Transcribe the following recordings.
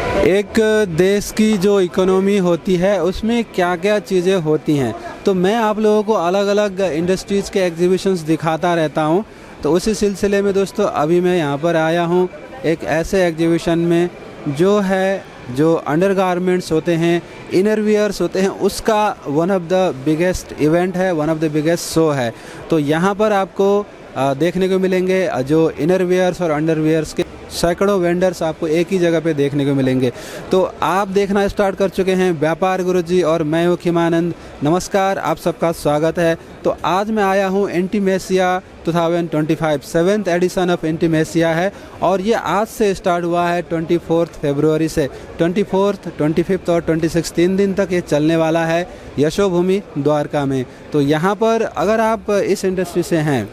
एक देश की जो इकोनॉमी होती है उसमें क्या क्या चीज़ें होती हैं, तो मैं आप लोगों को अलग अलग इंडस्ट्रीज़ के एग्जीबिशंस दिखाता रहता हूं। तो उसी सिलसिले में दोस्तों अभी मैं यहां पर आया हूं एक ऐसे एग्जीबिशन में जो अंडरगारमेंट्स होते हैं, इनरवियर्स होते हैं, उसका one of the biggest event है, one of the biggest show है। तो यहाँ पर आपको देखने को मिलेंगे जो इनरवियर्स और अंडरवियर्स के सैकड़ों वेंडर्स आपको एक ही जगह पे देखने को मिलेंगे। तो आप देखना स्टार्ट कर चुके हैं व्यापार गुरुजी और मैं हूँ खिमानंद। नमस्कार, आप सबका स्वागत है। तो आज मैं आया हूँ इंटीमेसिया 2025 7th एडिशन ऑफ इंटीमेसिया है और ये आज से स्टार्ट हुआ है 24 फरवरी से। 24th, 25th और 26 3 दिन तक ये चलने वाला है यशोभूमि द्वारका में। तो यहाँ पर अगर आप इस इंडस्ट्री से हैं,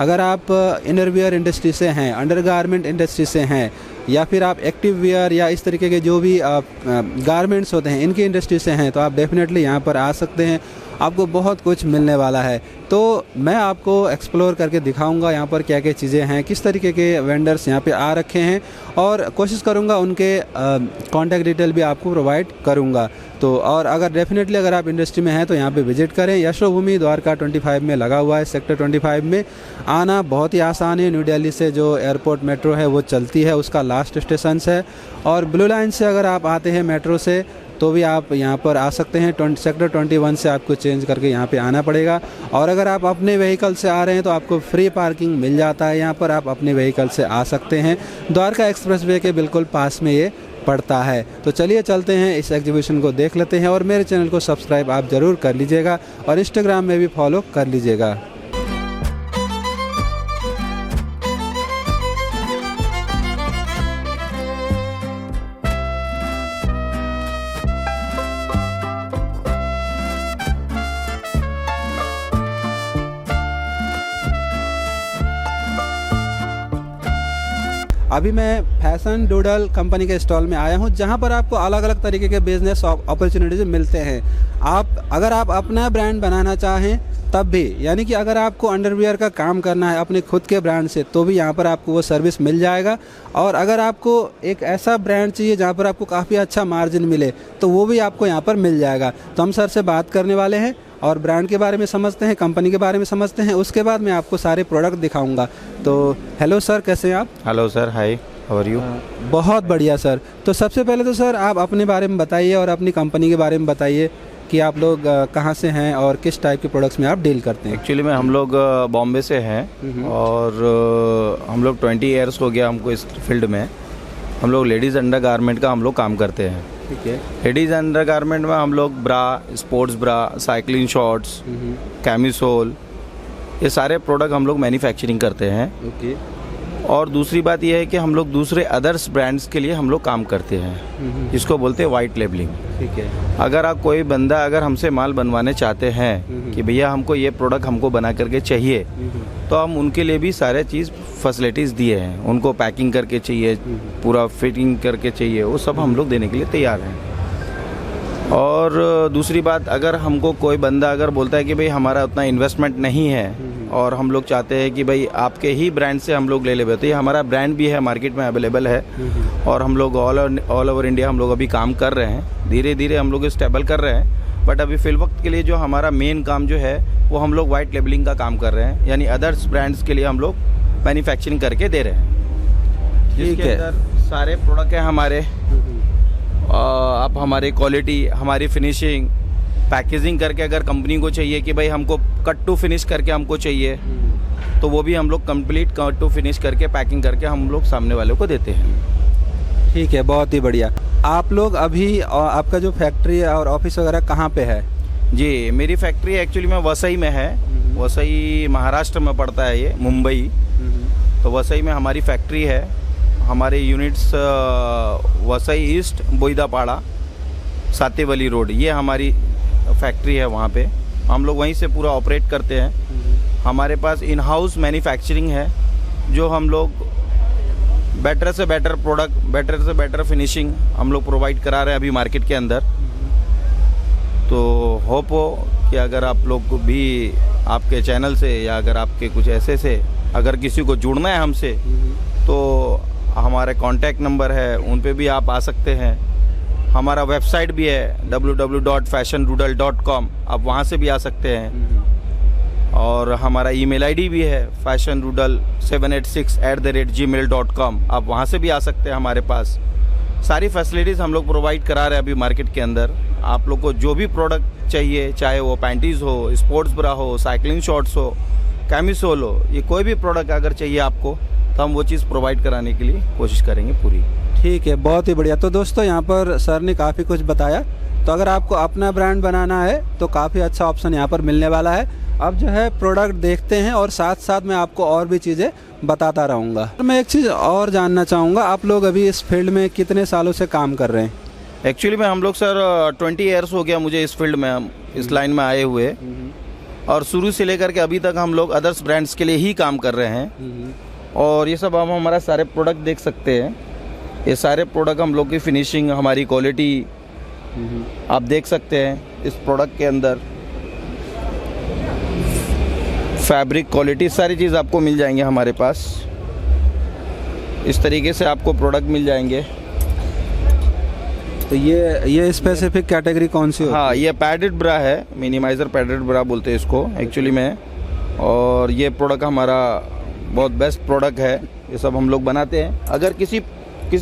अगर आप इनरवियर इंडस्ट्री से हैं, अंडरगारमेंट इंडस्ट्री से हैं, या फिर आप एक्टिव वियर या इस तरीके के जो भी गारमेंट्स होते हैं इनकी इंडस्ट्री से हैं, तो आप डेफिनेटली यहाँ पर आ सकते हैं। आपको बहुत कुछ मिलने वाला है। तो मैं आपको एक्सप्लोर करके दिखाऊंगा यहाँ पर क्या क्या चीज़ें हैं, किस तरीके के वेंडर्स यहाँ पे आ रखे हैं और कोशिश करूँगा उनके कॉन्टैक्ट डिटेल भी आपको प्रोवाइड करूँगा। तो और अगर डेफिनेटली अगर आप इंडस्ट्री में हैं तो यहाँ पे विजिट करें। यशोभूमि द्वारका 25 में लगा हुआ है, सेक्टर 25 में। आना बहुत ही आसान है। न्यू दिल्ली से जो एयरपोर्ट मेट्रो है वो चलती है, उसका लास्ट स्टेशन है। और ब्लू लाइन से अगर आप आते हैं मेट्रो से तो भी आप यहाँ पर आ सकते हैं। सेक्टर 21 से आपको चेंज करके यहाँ पे आना पड़ेगा। और अगर आप अपने व्हीकल से आ रहे हैं तो आपको फ्री पार्किंग मिल जाता है। यहाँ पर आप अपने व्हीकल से आ सकते हैं। द्वारका एक्सप्रेसवे के बिल्कुल पास में ये पड़ता है। तो चलिए चलते हैं, इस एग्जीबिशन को देख लेते हैं। और मेरे चैनल को सब्सक्राइब आप ज़रूर कर लीजिएगा और इंस्टाग्राम में भी फॉलो कर लीजिएगा। अभी मैं फैशन डूडल कंपनी के स्टॉल में आया हूं, जहां पर आपको अलग अलग तरीके के बिजनेस अपॉर्चुनिटीज मिलते हैं। अगर आप अपना ब्रांड बनाना चाहें तब भी, यानी कि अगर आपको अंडरवियर का काम करना है अपने खुद के ब्रांड से, तो भी यहाँ पर आपको वो सर्विस मिल जाएगा। और अगर आपको एक ऐसा ब्रांड चाहिए जहाँ पर आपको काफ़ी अच्छा मार्जिन मिले, तो वो भी आपको यहाँ पर मिल जाएगा। तो हम सर से बात करने वाले हैं और ब्रांड के बारे में समझते हैं, कंपनी के बारे में समझते हैं। उसके बाद मैं आपको सारे प्रोडक्ट दिखाऊंगा। तो हेलो सर, कैसे हैं आप? Hello sir, hi, how are you? बहुत बढ़िया सर। तो सबसे पहले तो सर आप अपने बारे में बताइए और अपनी कंपनी के बारे में बताइए कि आप लोग कहाँ से हैं और किस टाइप के प्रोडक्ट्स में आप डील करते हैं। एक्चुअली में हम लोग बॉम्बे से हैं और हम लोग 20 ईयर्स हो गया हमको इस फील्ड में। हम लोग लेडीज़ अंडर गारमेंट का हम लोग काम करते हैं। ठीक है। लेडीज़ अंडर गारमेंट में हम लोग bra, sports bra, cycling shorts, camisole, ये सारे प्रोडक्ट हम लोग मैन्युफैक्चरिंग करते हैं। ओके। और दूसरी बात यह है कि हम लोग दूसरे अदर्स ब्रांड्स के लिए हम लोग काम करते हैं, जिसको बोलते हैं वाइट लेबलिंग। ठीक है। अगर आप कोई बंदा अगर हमसे माल बनवाने चाहते हैं कि भैया हमको ये प्रोडक्ट हमको बना करके चाहिए, तो हम उनके लिए भी सारे चीज़ फैसिलिटीज़ दिए हैं। उनको पैकिंग करके चाहिए, पूरा फिटिंग करके चाहिए, वो सब हम लोग देने के लिए तैयार हैं। और दूसरी बात, अगर हमको कोई बंदा अगर बोलता है कि भाई हमारा उतना इन्वेस्टमेंट नहीं है और हम लोग चाहते हैं कि भाई आपके ही ब्रांड से हम लोग ले ले, तो ये हमारा ब्रांड भी है, मार्केट में अवेलेबल है। और हम लोग ऑल ओवर इंडिया हम लोग अभी काम कर रहे हैं। धीरे धीरे हम लोग स्टेबल कर रहे हैं। बट अभी फिल वक्त के लिए जो हमारा मेन काम जो है वो हम लोग वाइट लेबलिंग का काम कर रहे हैं, यानी अदर्स ब्रांड्स के लिए हम लोग मैन्युफैक्चरिंग करके दे रहे हैं। जिसके अंदर सारे प्रोडक्ट हैं हमारे। आप हमारी क्वालिटी, हमारी फिनिशिंग, पैकेजिंग करके अगर कंपनी को चाहिए कि भाई हमको कट टू फिनिश करके हमको चाहिए, तो वो भी हम लोग कंप्लीट कट टू फिनिश करके पैकिंग करके हम लोग सामने वाले को देते हैं। ठीक है, बहुत ही बढ़िया। आप लोग अभी आपका जो फैक्ट्री और ऑफिस वगैरह कहाँ पे है? जी, मेरी फैक्ट्री एक्चुअली में वसई में है। वसई महाराष्ट्र में पड़ता है, ये मुंबई। तो वसई में हमारी फैक्ट्री है। हमारे यूनिट्स वसई ईस्ट, बोईदापाड़ा, सातेवली रोड, ये हमारी फैक्ट्री है। वहाँ पे हम लोग वहीं से पूरा ऑपरेट करते हैं। हमारे पास इन हाउस मैन्युफैक्चरिंग है, जो हम लोग बेटर से बेटर प्रोडक्ट, बेटर से बेटर फिनिशिंग हम लोग प्रोवाइड करा रहे हैं अभी मार्केट के अंदर। तो होप हो कि अगर आप लोग को भी आपके चैनल से या अगर आपके कुछ ऐसे से अगर किसी को जुड़ना है हमसे, तो हमारे कांटेक्ट नंबर है, उन पे भी आप आ सकते हैं। हमारा वेबसाइट भी है www.fashionrudal.com, आप वहाँ से भी आ सकते हैं। और हमारा ईमेल आईडी भी है fashionrudal786@gmail.com, आप वहाँ से भी आ सकते हैं। हमारे पास सारी फैसिलिटीज़ हम लोग प्रोवाइड करा रहे हैं अभी मार्केट के अंदर। आप लोग को जो भी प्रोडक्ट चाहिए, चाहे वो पैंटीज़ हो, स्पोर्ट्स ब्रा हो, साइकिलिंग शॉर्ट्स हो, कैमिसोल हो, ये कोई भी प्रोडक्ट अगर चाहिए आपको तो हम वो चीज़ प्रोवाइड कराने के लिए कोशिश करेंगे पूरी। ठीक है, बहुत ही बढ़िया। तो दोस्तों यहाँ पर सर ने काफ़ी कुछ बताया, तो अगर आपको अपना ब्रांड बनाना है तो काफ़ी अच्छा ऑप्शन यहाँ पर मिलने वाला है। अब जो है प्रोडक्ट देखते हैं और साथ साथ मैं आपको और भी चीज़ें बताता रहूँगा। मैं एक चीज़ और जानना चाहूँगा, आप लोग अभी इस फील्ड में कितने सालों से काम कर रहे हैं? एक्चुअली में हम लोग सर 20 ईयर्स हो गया मुझे इस फील्ड में, हम इस लाइन में आए हुए, और शुरू से लेकर के अभी तक हम लोग अदर्स ब्रांड्स के लिए ही काम कर रहे हैं। और ये सब हम हमारा सारे प्रोडक्ट देख सकते हैं। ये सारे प्रोडक्ट हम लोग की फिनिशिंग, हमारी क्वालिटी आप देख सकते हैं। इस प्रोडक्ट के अंदर फैब्रिक क्वालिटी सारी चीज़ आपको मिल जाएंगे हमारे पास। इस तरीके से आपको प्रोडक्ट मिल जाएंगे। तो ये स्पेसिफिक कैटेगरी कौन सी होती है? हाँ, ये पैडेड ब्रा है, मिनिमाइज़र पैडेड ब्रा बोलते हैं इसको एक्चुअली में। और ये प्रोडक्ट हमारा बहुत बेस्ट प्रोडक्ट है, ये सब हम लोग बनाते हैं। अगर किसी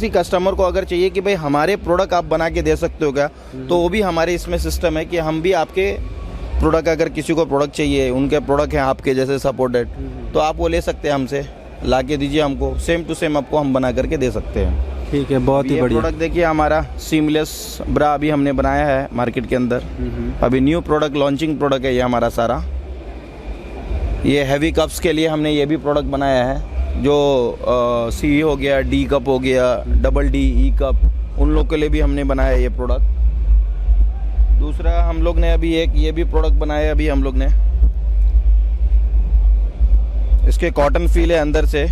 कस्टमर को अगर चाहिए कि भाई हमारे प्रोडक्ट आप बना के दे सकते हो क्या, तो वो भी हमारे इसमें सिस्टम है कि हम भी आपके प्रोडक्ट, अगर किसी को प्रोडक्ट चाहिए, उनके प्रोडक्ट हैं आपके जैसे सपोर्टेड, तो आप वो ले सकते हैं हमसे, ला के दीजिए हमको, सेम टू सेम आपको हम बना करके दे सकते हैं। ठीक है, बहुत ही बढ़िया। प्रोडक्ट देखिए हमारा सीमलेस ब्रा अभी हमने बनाया है मार्केट के अंदर। अभी न्यू प्रोडक्ट, लॉन्चिंग प्रोडक्ट है ये हमारा सारा। ये हैवी कप्स के लिए हमने ये भी प्रोडक्ट बनाया है, जो सी हो गया, डी कप हो गया, डबल डी, ई कप, उन लोग के लिए भी हमने बनाया है ये प्रोडक्ट। दूसरा हम लोग ने अभी एक ये भी प्रोडक्ट बनाया है अभी हम लोग ने, इसके कॉटन फील है अंदर से,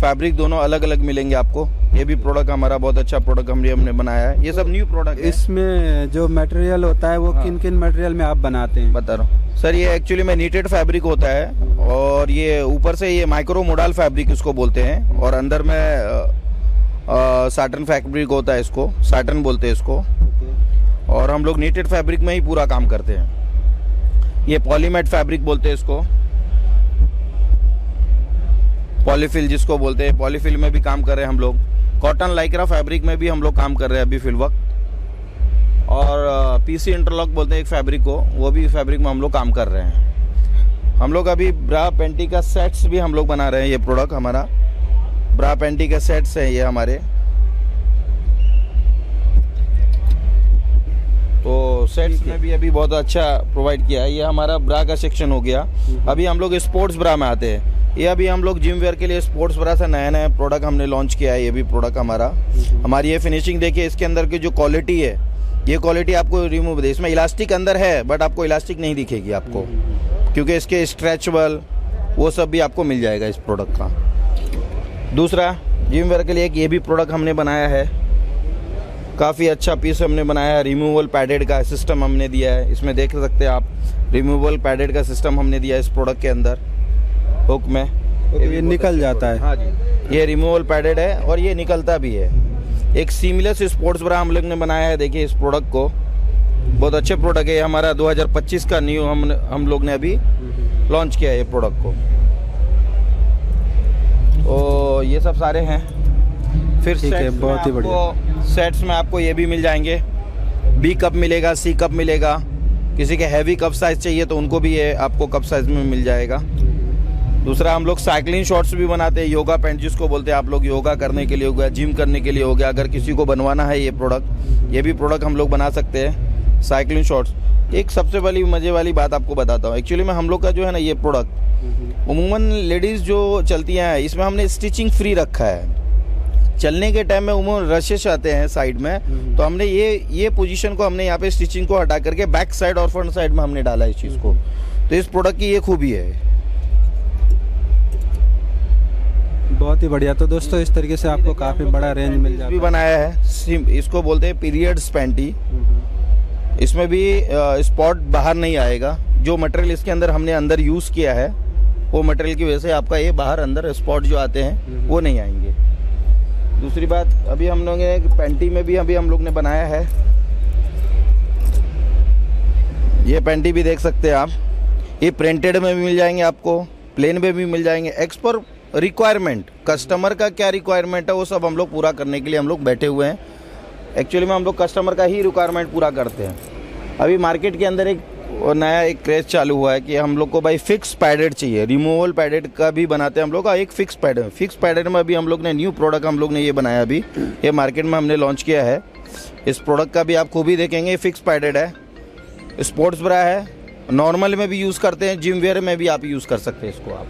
फैब्रिक दोनों अलग अलग मिलेंगे आपको। ये भी प्रोडक्ट हमारा बहुत अच्छा प्रोडक्ट हमने बनाया है। ये सब न्यू प्रोडक्ट है। इसमें जो मटेरियल होता है वो किन किन मटेरियल में आप बनाते हैं? बता रहा हूँ सर, ये एक्चुअली में नीटेड फैब्रिक होता है, और ये ऊपर से ये माइक्रो मोडाल फैब्रिक इसको बोलते हैं, और अंदर में साटन फैब्रिक होता है, इसको साटन बोलते हैं इसको। और हम लोग नीटेड फैब्रिक में ही पूरा काम करते हैं। ये पॉलीमेट फैब्रिक बोलते हैं इसको, पॉलीफिल जिसको बोलते हैं, पॉलीफिल में भी काम कर रहे हैं हम लोग। कॉटन लाइक्रा फैब्रिक में भी हम लोग काम कर रहे हैं अभी फिल वक्त। और पीसी इंटरलॉक बोलते हैं एक फैब्रिक को, वो भी फैब्रिक में हम लोग काम कर रहे हैं। हम लोग अभी ब्रा पेंटी का सेट्स भी हम लोग बना रहे हैं। ये प्रोडक्ट हमारा ब्रा पेंटी का सेट्स है ये हमारे। तो सेट्स में भी अभी बहुत अच्छा प्रोवाइड किया है। ये हमारा ब्रा का सेक्शन हो गया। अभी हम लोग स्पोर्ट्स ब्रा में आते हैं। ये अभी हम लोग जिम वेयर के लिए स्पोर्ट्स ब्रा से नया नया प्रोडक्ट हमने लॉन्च किया है। ये भी प्रोडक्ट हमारा, हमारी ये फिनिशिंग देखिए, इसके अंदर की जो क्वालिटी है, ये क्वालिटी आपको रिमूव दे। इसमें इलास्टिक अंदर है, बट आपको इलास्टिक नहीं दिखेगी आपको, क्योंकि इसके स्ट्रेचबल वो सब भी आपको मिल जाएगा इस प्रोडक्ट का। दूसरा जिम वेयर के लिए एक ये भी प्रोडक्ट हमने बनाया है, काफ़ी अच्छा पीस हमने बनाया है। रिमूवल पैडेड का सिस्टम हमने दिया है, इसमें देख सकते हैं आप, रिमूवल पैडेड का सिस्टम हमने दिया है इस प्रोडक्ट के अंदर हुक में। ये निकल जाता है। हाँ जी, ये रिमूवल पैडेड है और ये निकलता भी है। एक सीमलेस स्पोर्ट्स ब्रा हम लोग ने बनाया है। देखिए इस प्रोडक्ट को, बहुत अच्छे प्रोडक्ट है। हमारा 2025 का न्यू हम लोग ने अभी लॉन्च किया है ये प्रोडक्ट को। तो ये सब सारे हैं। फिर बहुत ही बढ़िया। सेट्स में आपको ये भी मिल जाएंगे, बी कप मिलेगा, सी कप मिलेगा। किसी के हैवी कप साइज चाहिए तो उनको भी ये आपको कप साइज में मिल जाएगा। दूसरा हम लोग साइकिलिंग शॉर्ट्स भी बनाते हैं, योगा पैंट जिसको बोलते हैं। आप लोग योगा करने के लिए हो गया, जिम करने के लिए हो गया, अगर किसी को बनवाना है ये प्रोडक्ट, ये भी प्रोडक्ट हम लोग बना सकते हैं, साइकिलिंग शॉर्ट्स। एक सबसे बड़ी मज़े वाली बात आपको बताता हूँ। एक्चुअली में हम लोग का जो है ना ये प्रोडक्ट उमूमन लेडीज़ जो चलती हैं, इसमें हमने स्टिचिंग फ्री रखा है। चलने के टाइम में उमूमन रशेस आते हैं साइड में, तो हमने ये पोजीशन को हमने यहाँ पे स्टिचिंग को हटा करके बैक साइड और फ्रंट साइड में हमने डाला इस चीज़ को। तो इस प्रोडक्ट की ये खूबी है। बहुत ही बढ़िया। तो दोस्तों इस तरीके से आपको काफ़ी बड़ा रेंज मिल जाता है। भी बनाया है, इसको बोलते हैं पीरियड्स पैंटी। इसमें भी स्पॉट बाहर नहीं आएगा। जो मटेरियल इसके अंदर हमने अंदर यूज़ किया है वो मटेरियल की वजह से आपका ये बाहर अंदर स्पॉट जो आते हैं वो नहीं आएंगे। दूसरी बात, अभी हम लोग ने पैंटी में भी अभी हम लोग ने बनाया है। ये पैंटी भी देख सकते हैं आप। ये प्रिंटेड में भी मिल जाएंगे आपको, प्लेन में भी मिल जाएंगे। एक्स पर रिक्वायरमेंट, कस्टमर का क्या रिक्वायरमेंट है वो सब हम लोग पूरा करने के लिए हम लोग बैठे हुए हैं। एक्चुअली में हम लोग कस्टमर का ही रिक्वायरमेंट पूरा करते हैं। अभी मार्केट के अंदर एक नया एक क्रेज चालू हुआ है कि हम लोग को भाई फिक्स पैडेड चाहिए। रिमूवल पैडेड का भी बनाते हैं हम लोग, एक फिक्स पैडेड में अभी हम लोग ने न्यू प्रोडक्ट हम लोग ने ये बनाया। अभी ये मार्केट में हमने लॉन्च किया है। इस प्रोडक्ट का भी आप खूबी देखेंगे, फिक्स पैडेड है, स्पोर्ट्स ब्रा है, नॉर्मल में भी यूज़ करते हैं, जिम वेयर में भी आप यूज़ कर सकते हैं इसको आप।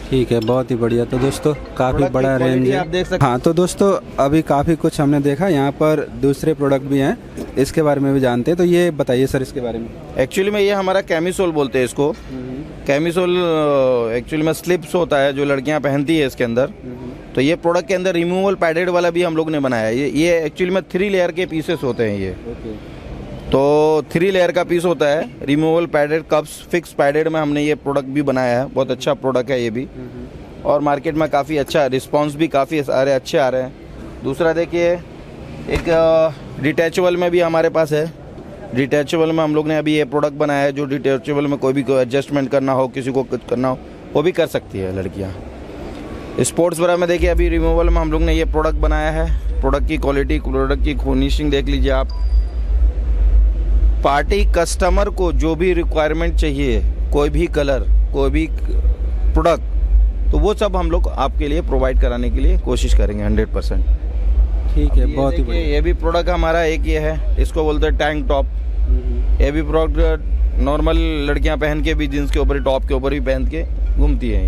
ठीक है, बहुत ही बढ़िया। तो दोस्तों काफ़ी बड़ा रेंज है, आप देख सकते हैं। हाँ, तो दोस्तों अभी काफ़ी कुछ हमने देखा, यहाँ पर दूसरे प्रोडक्ट भी हैं, इसके बारे में भी जानते हैं। तो ये बताइए सर इसके बारे में। एक्चुअली में ये हमारा कैमिसोल बोलते हैं इसको। कैमिसोल एक्चुअली में स्लिप्स होता है जो लड़कियां पहनती है इसके अंदर। तो ये प्रोडक्ट के अंदर रिमूवल पैडेड वाला भी हम लोग ने बनाया है। ये एक्चुअली में 3 लेयर के पीसेस होते हैं ये। तो 3 लेयर का पीस होता है। Removal padded cups fix padded में हमने ये प्रोडक्ट भी बनाया है। बहुत अच्छा प्रोडक्ट है ये भी, और मार्केट में काफ़ी अच्छा रिस्पांस भी काफ़ी सारे अच्छे आ रहे हैं। दूसरा देखिए, एक डिटैचेबल में भी हमारे पास है। डिटैचेबल में हम लोग ने अभी ये प्रोडक्ट बनाया है, जो डिटैचेबल में कोई एडजस्टमेंट करना हो, किसी को कुछ करना हो, वो भी कर सकती है लड़कियाँ। स्पोर्ट्स ब्रा में देखिए, अभी रिमूवल में हम लोग ने ये प्रोडक्ट बनाया है। प्रोडक्ट की क्वालिटी, प्रोडक्ट की फिनिशिंग देख लीजिए आप। पार्टी कस्टमर को जो भी रिक्वायरमेंट चाहिए, कोई भी कलर, कोई भी प्रोडक्ट, तो वो सब हम लोग आपके लिए प्रोवाइड कराने के लिए कोशिश करेंगे 100%। ठीक है, बहुत ही बढ़िया। ये भी प्रोडक्ट हमारा एक ये है, इसको बोलते हैं टैंक टॉप। ये भी प्रोडक्ट नॉर्मल लड़कियां पहन के भी, जींस के ऊपर, टॉप के ऊपर भी पहन के घूमती हैं।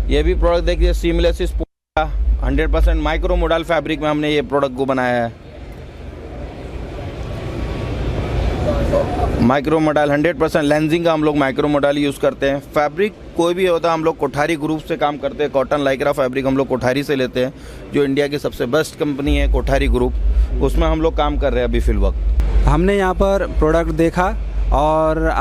ये भी प्रोडक्ट देखिए, सीमलेस 100% माइक्रो मोडाल फैब्रिक में हमने ये प्रोडक्ट को बनाया है। माइक्रो मोडाल 100% लेंजिंग का हम लोग माइक्रो मोडाल यूज़ करते हैं। फैब्रिक कोई भी होता है, हम लोग कोठारी ग्रुप से काम करते हैं। कॉटन लाइक्रा फैब्रिक हम लोग कोठारी से लेते हैं, जो इंडिया की सबसे बेस्ट कंपनी है कोठारी ग्रुप। उसमें हम लोग काम कर रहे हैं अभी फिल वक्त। हमने यहाँ पर प्रोडक्ट देखा, और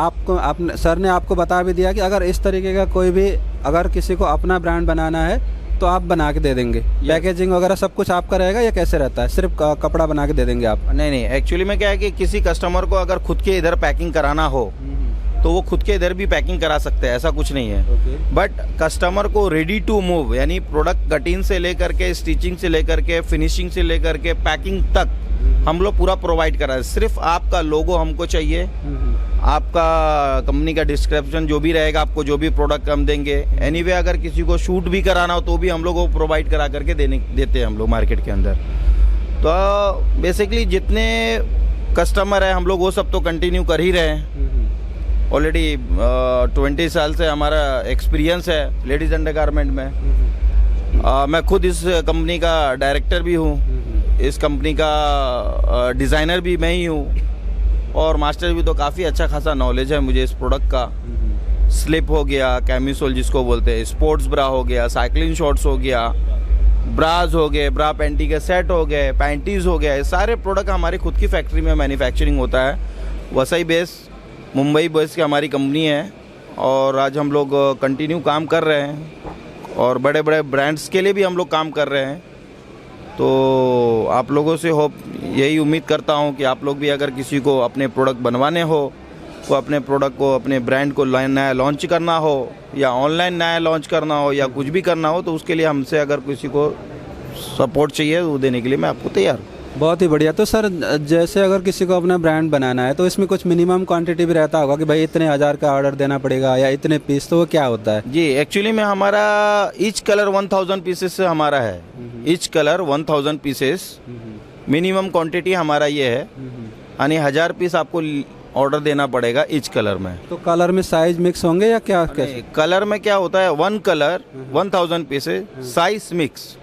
सर ने आपको बता भी दिया कि अगर इस तरीके का कोई भी, अगर किसी को अपना ब्रांड बनाना है तो आप बना के दे देंगे। पैकेजिंग वगैरह सब कुछ आपका रहेगा या कैसे रहता है? सिर्फ कपड़ा बना के दे देंगे आप? नहीं, एक्चुअली में क्या है कि किसी कस्टमर को अगर खुद के इधर पैकिंग कराना हो तो वो खुद के इधर भी पैकिंग करा सकते हैं, ऐसा कुछ नहीं है। बट कस्टमर को रेडी टू मूव, यानी प्रोडक्ट कटिंग से लेकर के, स्टिचिंग से लेकर के, फिनिशिंग से लेकर के, पैकिंग तक हम लोग पूरा प्रोवाइड करा है। सिर्फ आपका लोगो हमको चाहिए, आपका कंपनी का डिस्क्रिप्शन जो भी रहेगा, आपको जो भी प्रोडक्ट हम देंगे। एनीवे अगर किसी को शूट भी कराना हो तो भी हम लोग वो प्रोवाइड करा करके देते हैं हम लोग मार्केट के अंदर। तो बेसिकली जितने कस्टमर है हम लोग वो सब तो कंटिन्यू कर ही रहे हैं। ऑलरेडी 20 साल से हमारा एक्सपीरियंस है लेडीज़ अंडरगारमेंट में। मैं खुद इस कंपनी का डायरेक्टर भी हूँ, इस कंपनी का डिज़ाइनर भी मैं ही हूँ, और मास्टर भी। तो काफ़ी अच्छा खासा नॉलेज है मुझे इस प्रोडक्ट का। स्लिप हो गया, कैमिसोल जिसको बोलते हैं, स्पोर्ट्स ब्रा हो गया, साइकिलिंग शॉर्ट्स हो गया, ब्राज हो गए, ब्रा पैंटी के सेट हो गए, पैंटीज़ हो गया। ये सारे प्रोडक्ट हमारी खुद की फैक्ट्री में मैन्युफैक्चरिंग होता है। वसई बेस, मुंबई बेस की हमारी कंपनी है, और आज हम लोग कंटिन्यू काम कर रहे हैं, और बड़े बड़े ब्रांड्स के लिए भी हम लोग काम कर रहे हैं। तो आप लोगों से यही उम्मीद करता हूं कि आप लोग भी अगर किसी को अपने प्रोडक्ट बनवाने हो, को अपने प्रोडक्ट को, अपने ब्रांड को नया लॉन्च करना हो, या ऑनलाइन नया लॉन्च करना हो, या कुछ भी करना हो, तो उसके लिए हमसे अगर किसी को सपोर्ट चाहिए वो देने के लिए मैं आपको तैयार हूँ। बहुत ही बढ़िया। तो सर जैसे अगर किसी को अपना ब्रांड बनाना है तो इसमें कुछ मिनिमम क्वांटिटी भी रहता होगा कि भाई इतने 1000 का ऑर्डर देना पड़ेगा या इतने पीस, तो वो क्या होता है? जी, एक्चुअली में हमारा ईच कलर 1000 पीसेस से हमारा है। Each colour 1000 pieces minimum quantity हमारा ये है, यानी 1000 पीस आपको ऑर्डर देना पड़ेगा ईच कलर में। तो कलर में साइज मिक्स होंगे या क्या? कलर में क्या होता है, 1 कलर 1000 पीसेस, साइज मिक्स।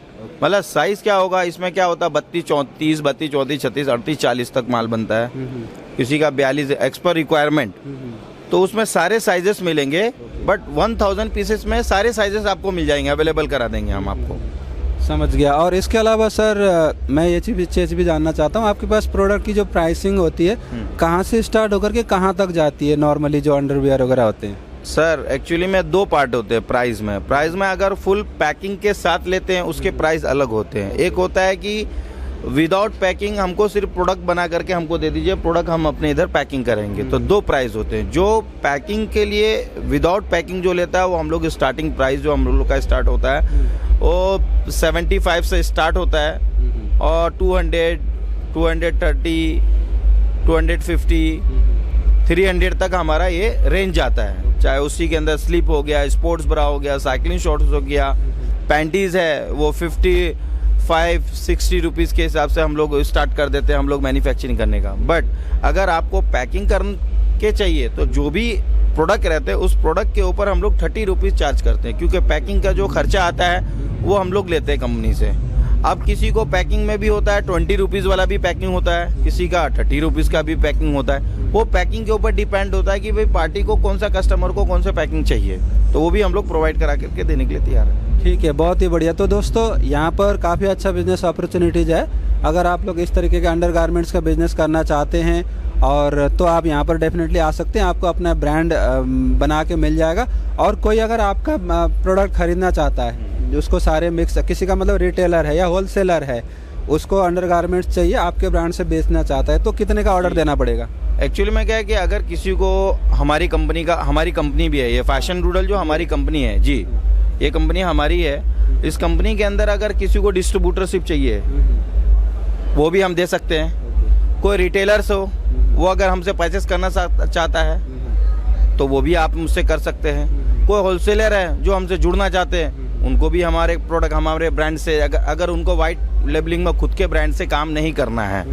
मतलब साइज क्या होगा, इसमें क्या होता है, 32, 34, 32, 34, 36, 38, 40 तक माल बनता है। किसी का 42 एक्स पर रिक्वायरमेंट, तो उसमें सारे साइजेस मिलेंगे। बट 1000 पीसेस में सारे साइजेस आपको मिल जाएंगे, अवेलेबल करा देंगे हम आपको। समझ गया। और इसके अलावा सर मैं ये चीज़ भी जानना चाहता हूँ, आपके पास प्रोडक्ट की जो प्राइसिंग होती है कहाँ से स्टार्ट होकर के कहाँ तक जाती है नॉर्मली जो अंडरवियर वगैरह होते हैं? सर एक्चुअली में दो पार्ट होते हैं प्राइस में अगर फुल पैकिंग के साथ लेते हैं उसके प्राइस अलग होते हैं। एक होता है कि विदाउट पैकिंग हमको सिर्फ प्रोडक्ट बना करके हमको दे दीजिए, प्रोडक्ट हम अपने इधर पैकिंग करेंगे, तो दो प्राइस होते हैं। जो पैकिंग के लिए विदाउट पैकिंग जो लेता है वो हम लोग स्टार्टिंग प्राइस जो हम लोग का स्टार्ट होता है वो 75 से स्टार्ट होता है और 200, 230, 250, 300 तक हमारा ये रेंज आता है। चाहे उसी के अंदर स्लिप हो गया, स्पोर्ट्स ब्रा हो गया, साइकिलिंग शॉर्ट्स हो गया, पैंटीज है वो 55-60 रुपीज़ के हिसाब से हम लोग स्टार्ट कर देते हैं हम लोग मैन्युफैक्चरिंग करने का। बट अगर आपको पैकिंग करके चाहिए तो जो भी प्रोडक्ट रहते हैं उस प्रोडक्ट के ऊपर हम लोग 30 रुपीज़ चार्ज करते हैं, क्योंकि पैकिंग का जो खर्चा आता है वो हम लोग लेते हैं कंपनी से। अब किसी को पैकिंग में भी होता है 20 रुपीज़ वाला भी पैकिंग होता है, किसी का 30 रुपीज़ का भी पैकिंग होता है। वो पैकिंग के ऊपर डिपेंड होता है कि भाई पार्टी को कौन सा कस्टमर को कौन सा पैकिंग चाहिए, तो वो भी हम लोग प्रोवाइड करा करके देने के लिए तैयार है। ठीक है, बहुत ही बढ़िया। तो दोस्तों यहाँ पर काफ़ी अच्छा बिजनेस अपॉर्चुनिटीज़ है। अगर आप लोग इस तरीके के अंडर गारमेंट्स का बिजनेस करना चाहते हैं और तो आप यहाँ पर डेफिनेटली आ सकते हैं, आपको अपना ब्रांड बना के मिल जाएगा। और कोई अगर आपका प्रोडक्ट ख़रीदना चाहता है, उसको सारे मिक्स, किसी का मतलब रिटेलर है या होलसेलर है, उसको अंडर गारमेंट्स चाहिए, आपके ब्रांड से बेचना चाहता है, तो कितने का ऑर्डर देना पड़ेगा? एक्चुअली में क्या है कि अगर किसी को हमारी कंपनी भी है, ये फैशन रूडल जो हमारी कंपनी है जी, ये कंपनी हमारी है। इस कंपनी के अंदर अगर किसी को डिस्ट्रीब्यूटरशिप चाहिए वो भी हम दे सकते हैं। कोई रिटेलर्स हो वो अगर हमसे परचेस करना चाहता है तो वो भी आप मुझसे कर सकते हैं। कोई होलसेलर है जो हमसे जुड़ना चाहते हैं उनको भी हमारे प्रोडक्ट हमारे ब्रांड से, अगर उनको वाइट लेबलिंग में खुद के ब्रांड से काम नहीं करना है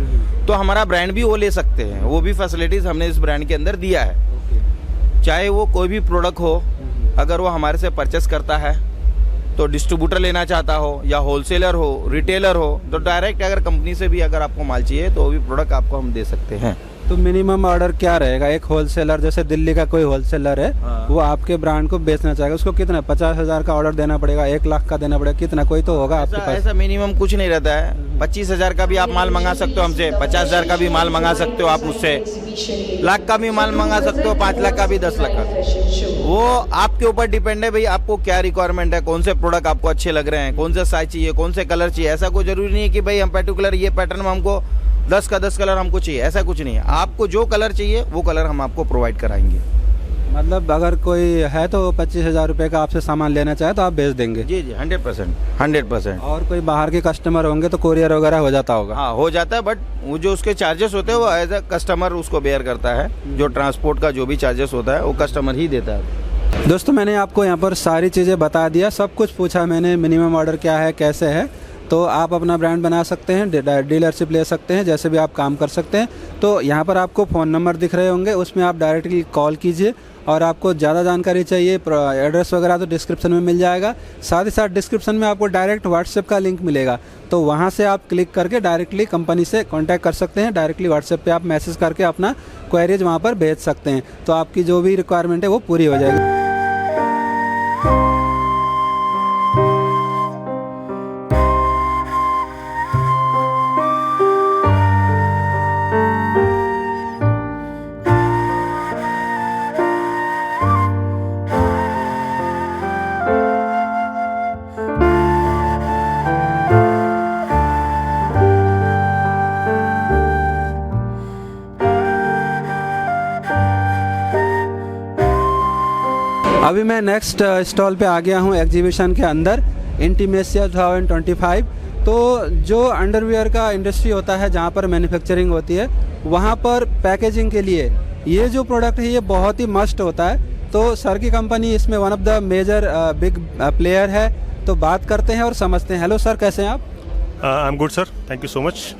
तो हमारा ब्रांड भी वो ले सकते हैं। वो भी फैसिलिटीज़ हमने इस ब्रांड के अंदर दिया है। चाहे वो कोई भी प्रोडक्ट हो, अगर वो हमारे से परचेस करता है तो डिस्ट्रीब्यूटर लेना चाहता हो या होलसेलर हो, रिटेलर हो, तो डायरेक्ट अगर कंपनी से भी अगर आपको माल चाहिए तो वो भी प्रोडक्ट आपको हम दे सकते हैं। तो मिनिमम ऑर्डर क्या रहेगा? एक होलसेलर, जैसे दिल्ली का कोई होलसेलर है, वो आपके ब्रांड को बेचना चाहेगा, उसको कितना 50,000 का ऑर्डर देना पड़ेगा, 1 लाख का देना पड़ेगा, कितना कोई तो होगा आपके पास? ऐसा मिनिमम कुछ नहीं रहता है। 25,000 का भी आप माल मंगा सकते हो हमसे, 50,000 का भी माल मंगा सकते हो आप मुझसे, लाख का भी माल मंगा सकते हो, 5 लाख का भी, 10 लाख का। वो आपके ऊपर डिपेंड है भाई आपको क्या रिक्वायरमेंट है, कौन से प्रोडक्ट आपको अच्छे लग रहे हैं, कौन सा साइज चाहिए, कौन से कलर चाहिए। ऐसा कोई जरूरी नहीं है कि भाई हम पर्टिकुलर ये पैटर्न में हमको 10 का 10 कलर हमको चाहिए, ऐसा कुछ नहीं है। आपको जो कलर चाहिए वो कलर हम आपको प्रोवाइड कराएंगे। मतलब अगर कोई है तो 25,000 रुपये का आपसे सामान लेना चाहे तो आप बेच देंगे? जी 100%। और कोई बाहर के कस्टमर होंगे तो कोरियर वगैरह हो जाता होगा? हाँ हो जाता है, बट वो जो उसके चार्जेस होते हैं वो एज अ कस्टमर उसको बेयर करता है। जो ट्रांसपोर्ट का जो भी चार्जेस होता है वो कस्टमर ही देता है। दोस्तों मैंने आपको यहाँ पर सारी चीज़ें बता दिया, सब कुछ पूछा मैंने, मिनिमम ऑर्डर क्या है, कैसे है, तो आप अपना ब्रांड बना सकते हैं, डीलरशिप ले सकते हैं, जैसे भी आप काम कर सकते हैं। तो यहाँ पर आपको फ़ोन नंबर दिख रहे होंगे, उसमें आप डायरेक्टली कॉल कीजिए। और आपको ज़्यादा जानकारी चाहिए, एड्रेस वगैरह तो डिस्क्रिप्शन में मिल जाएगा। साथ ही साथ डिस्क्रिप्शन में आपको डायरेक्ट व्हाट्सएप का लिंक मिलेगा, तो वहाँ से आप क्लिक करके डायरेक्टली कंपनी से कांटेक्ट कर सकते हैं। डायरेक्टली व्हाट्सएप पे आप मैसेज करके अपना क्वेरीज वहाँ पर भेज सकते हैं, तो आपकी जो भी रिक्वायरमेंट है वो पूरी हो जाएगी। अभी मैं नेक्स्ट स्टॉल पे आ गया हूँ एग्जीबिशन के अंदर, इंटीमेसिया 2025। तो जो अंडरवियर का इंडस्ट्री होता है, जहाँ पर मैन्युफैक्चरिंग होती है, वहाँ पर पैकेजिंग के लिए ये जो प्रोडक्ट है ये बहुत ही मस्ट होता है। तो सर की कंपनी इसमें one of the major big player है, तो बात करते हैं और समझते हैं। हेलो सर, कैसे हैं आप? I am good sir, thank you so much.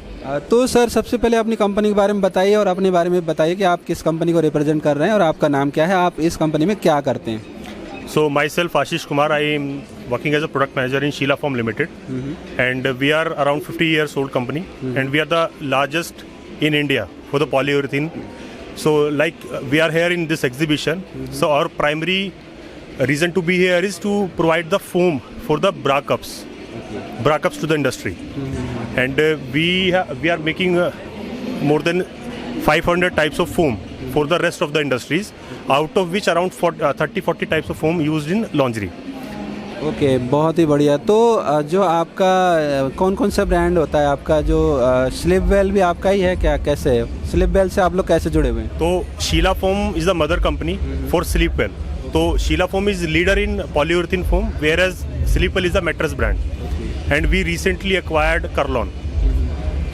तो सर सबसे पहले अपनी कंपनी के बारे में बताइए और अपने बारे में बताइए कि आप किस कंपनी को रिप्रेजेंट कर रहे हैं और आपका नाम क्या है, आप इस कंपनी में क्या करते हैं? So myself Ashish Kumar, I am working as a product manager in Sheela Foam Limited, and we are around 50 years old company, and we are the largest in India for the polyurethane. So like we are here in this exhibition. So our primary reason to be here is to provide the foam for the bra cups to the industry, and we are making more than 500 types of foam for the rest of the industries, out of which around 30-40 types of foam used in lingerie. Okay, बहुत ही बढ़िया। तो जो आपका कौन कौन सा brand होता है आपका? जो स्लिप वेल भी आपका ही है क्या? कैसे है स्लिप वेल से आप लोग कैसे जुड़े हुए हैं? तो Sheela Foam is the mother company for Sleepwell. तो Sheela Foam is leader in polyurethane foam, whereas Sleepwell is the mattress brand and we recently acquired Kurlon.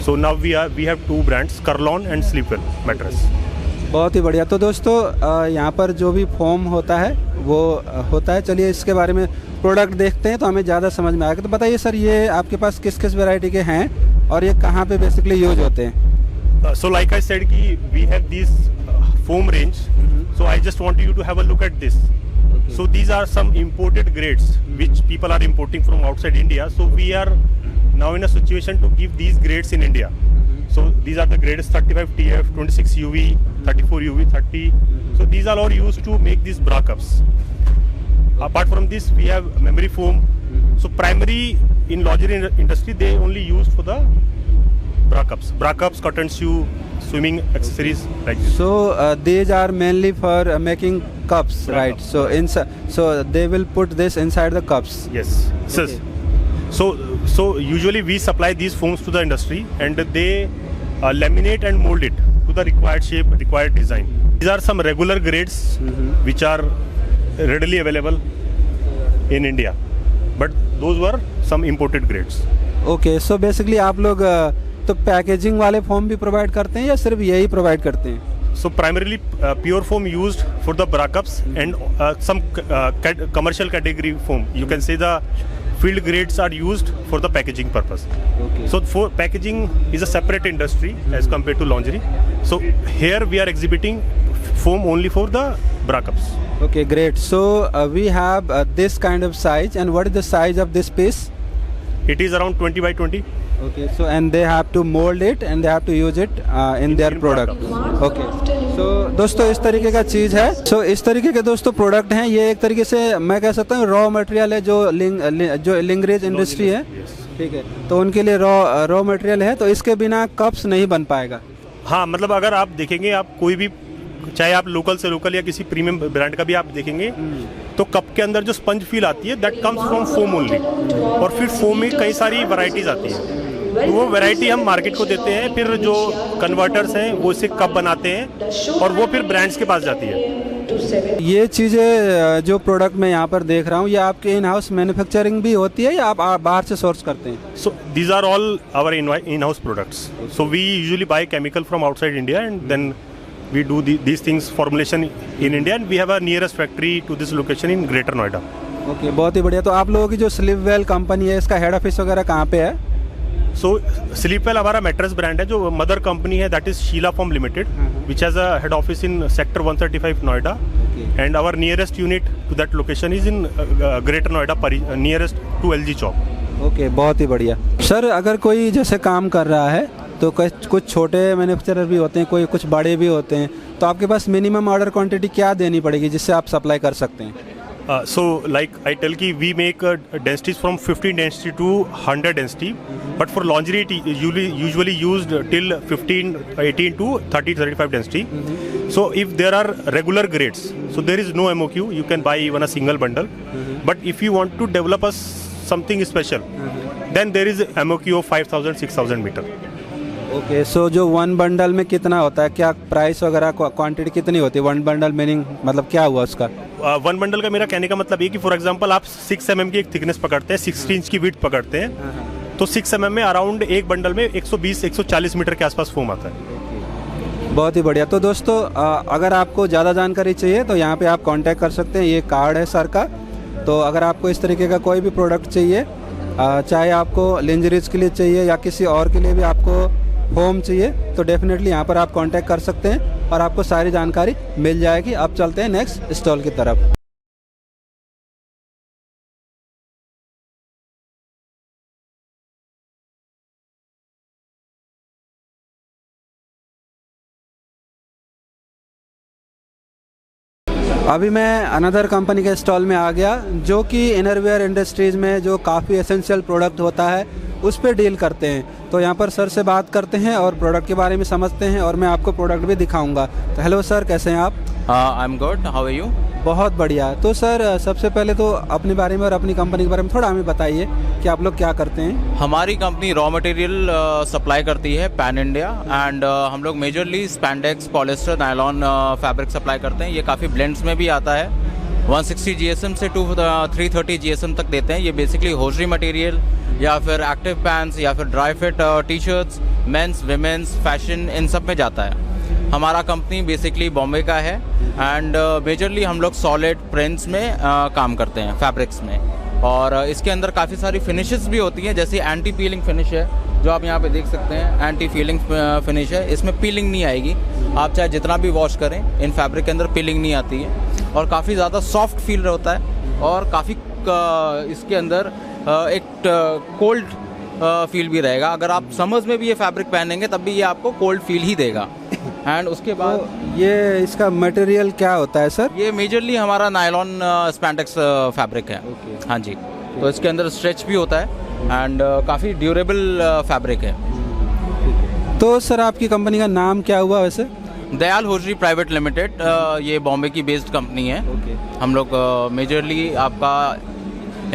So now we have two brands, Kurlon and Sleepwell mattress. बहुत ही बढ़िया। तो दोस्तों यहाँ पर जो भी फोम होता है वो होता है, चलिए इसके बारे में प्रोडक्ट देखते हैं तो हमें ज़्यादा समझ में आएगा। तो बताइए सर, ये आपके पास किस किस वैरायटी के हैं और ये कहाँ पे बेसिकली यूज होते हैं? So like I said कि we have this foam range. So I just want you to have a look at this. So these are some imported grades which people are importing from outside India. So we are now in a situation to give these grades in India. So these are the grades 35 TF, 26 UV, 34 UV, 30. So these are all used to make these bra cups. Apart from this, we have memory foam. So primary in lingerie industry, they only use for the bra cups, cotton shoe, swimming accessories like this. So these are mainly for making cups, Bra right? cups. So they will put this inside the cups. Yes. Okay. So usually we supply these foams to the industry and they laminate and mold it to the required shape, required design. These are some regular grades which are readily available in India, but those were some imported grades. Okay, so basically आप लोग तो packaging वाले form भी provide करते हैं या सिर्फ यही प्रोवाइड करते हैं? So primarily pure foam used for the bra cups and some commercial category foam. You can say the field grades are used for the packaging purpose. Okay. So for packaging is a separate industry as compared to lingerie. So here we are exhibiting foam only for the bra cups. Okay, great. So we have this kind of size, and what is the size of this piece? It is around 20 by 20. Okay, so and they have to mold it and they have to use it in their in product. product. Okay. So दोस्तों इस तरीके का चीज़ है। So इस तरीके के दोस्तों product हैं। ये एक तरीके से मैं कह सकता हूँ रॉ मटेरियल है जो लिंगरेज इंडस्ट्री है, ठीक है, तो उनके लिए रॉ मटेरियल है, तो इसके बिना कप्स नहीं बन पाएगा। हाँ, मतलब अगर आप देखेंगे, आप कोई भी, चाहे आप लोकल से लोकल या किसी प्रीमियम ब्रांड का भी आप देखेंगे, तो कप के अंदर जो स्पंज फील आती है that comes from foam only. और फिर फोम में कई सारी वैरायटीज आती है, तो वो वैरायटी हम मार्केट को देते हैं, फिर जो कन्वर्टर्स हैं वो इसे कप बनाते हैं और वो फिर ब्रांड्स के पास जाती है। ये चीज़ें जो प्रोडक्ट मैं यहाँ पर देख रहा हूँ, ये आपके इन हाउस मैन्युफैक्चरिंग भी होती है या आप बाहर से सोर्स करते हैं? So these are all our in house products. So we usually buy chemical from outside India and then we do these things formulation in India and we have a nearest factory to this location in Greater Noida. Okay, बहुत ही बढ़िया। तो आप लोगों की जो Sleepwell company है, इसका हेड ऑफिस वगैरह कहाँ पे है? सो स्लीपवेल हमारा मैट्रेस ब्रांड है, जो मदर कंपनी है that is Sheela foam limited which has a head office in sector 135 Noida and our nearest unit to that location is in Greater Noida, nearest to LG Chowk. Okay, बहुत ही बढ़िया। सर, अगर कोई जैसे काम कर रहा है तो कुछ छोटे मैन्युफैक्चरर भी होते हैं, कोई कुछ बड़े भी होते हैं, तो आपके पास मिनिमम ऑर्डर क्वांटिटी क्या देनी पड़ेगी जिससे आप सप्लाई कर सकते हैं? So like I tell ki we make densities from 15 density to 100 density, but for lingerie it usually used till 15, 18 to 30, 35 density. So if there are regular grades, so there is no MOQ, you can buy even a single bundle. But if you want to develop something special, then there is MOQ of 5,000, 6,000 meter. Okay, सो जो one bundle में कितना होता है, क्या price वगैरह quantity कितनी होती है? वन बंडल मीनिंग मतलब क्या हुआ उसका? वन बंडल का मेरा कहने का मतलब ये कि फॉर एग्जांपल आप 6 mm की एक थिकनेस पकड़ते हैं, 60 इंच की विड्थ पकड़ते हैं, तो 6 mm में अराउंड एक बंडल में 120-140 मीटर के आसपास फोम आता है। बहुत ही बढ़िया। तो दोस्तों अगर आपको ज़्यादा जानकारी चाहिए तो यहाँ पे आप कांटेक्ट कर सकते हैं, ये कार्ड है सर का। तो अगर आपको इस तरीके का कोई भी प्रोडक्ट चाहिए, चाहे आपको लिंजरीज के लिए चाहिए या किसी और के लिए भी आपको होम चाहिए, तो डेफिनेटली यहाँ पर आप कांटेक्ट कर सकते हैं और आपको सारी जानकारी मिल जाएगी। अब चलते हैं नेक्स्ट स्टॉल की तरफ। अभी मैं अनदर कंपनी के स्टॉल में आ गया जो कि इनरवेयर इंडस्ट्रीज़ में जो काफ़ी एसेंशियल प्रोडक्ट होता है उस पे डील करते हैं। तो यहाँ पर सर से बात करते हैं और प्रोडक्ट के बारे में समझते हैं और मैं आपको प्रोडक्ट भी दिखाऊंगा। तो हेलो सर, कैसे हैं आप? I am good, how are you? बहुत बढ़िया। तो सर सबसे पहले तो अपने बारे में और अपनी कंपनी के बारे में थोड़ा हमें बताइए कि आप लोग क्या करते हैं। हमारी कंपनी रॉ मटेरियल सप्लाई करती है पैन इंडिया एंड हम लोग majorly spandex, polyester, nylon fabric supply करते हैं। ये काफ़ी ब्लेंड्स में भी आता है, 160 GSM से 330 GSM तक देते हैं। ये बेसिकली होजरी मटेरियल या फिर एक्टिव पैंट्स या फिर dry fit T shirts, men's, women's, fashion, इन सब में जाता है। हमारा कंपनी बेसिकली बॉम्बे का है एंड मेजरली हम लोग सॉलिड प्रिंट्स में काम करते हैं, फैब्रिक्स में। और इसके अंदर काफ़ी सारी फिनिशेस भी होती हैं, जैसे एंटी पीलिंग फिनिश है जो आप यहाँ पे देख सकते हैं। एंटी पीलिंग फिनिश है, इसमें पीलिंग नहीं आएगी। आप चाहे जितना भी वॉश करें, इन फैब्रिक के अंदर पीलिंग नहीं आती है और काफ़ी ज़्यादा सॉफ्ट फील होता है और काफ़ी इसके अंदर एक कोल्ड फील भी रहेगा। अगर आप समर्स में भी ये फैब्रिक पहनेंगे तब भी ये आपको कोल्ड फील ही देगा। एंड उसके बाद ये इसका मटेरियल क्या होता है सर? ये मेजरली हमारा नायलॉन स्पैंडेक्स फैब्रिक है। हाँ जी, तो इसके अंदर स्ट्रेच भी होता है एंड काफ़ी ड्यूरेबल फैब्रिक है। तो सर आपकी कंपनी का नाम क्या हुआ वैसे? दयाल होजरी प्राइवेट लिमिटेड, ये बॉम्बे की बेस्ड कंपनी है। हम लोग मेजरली आपका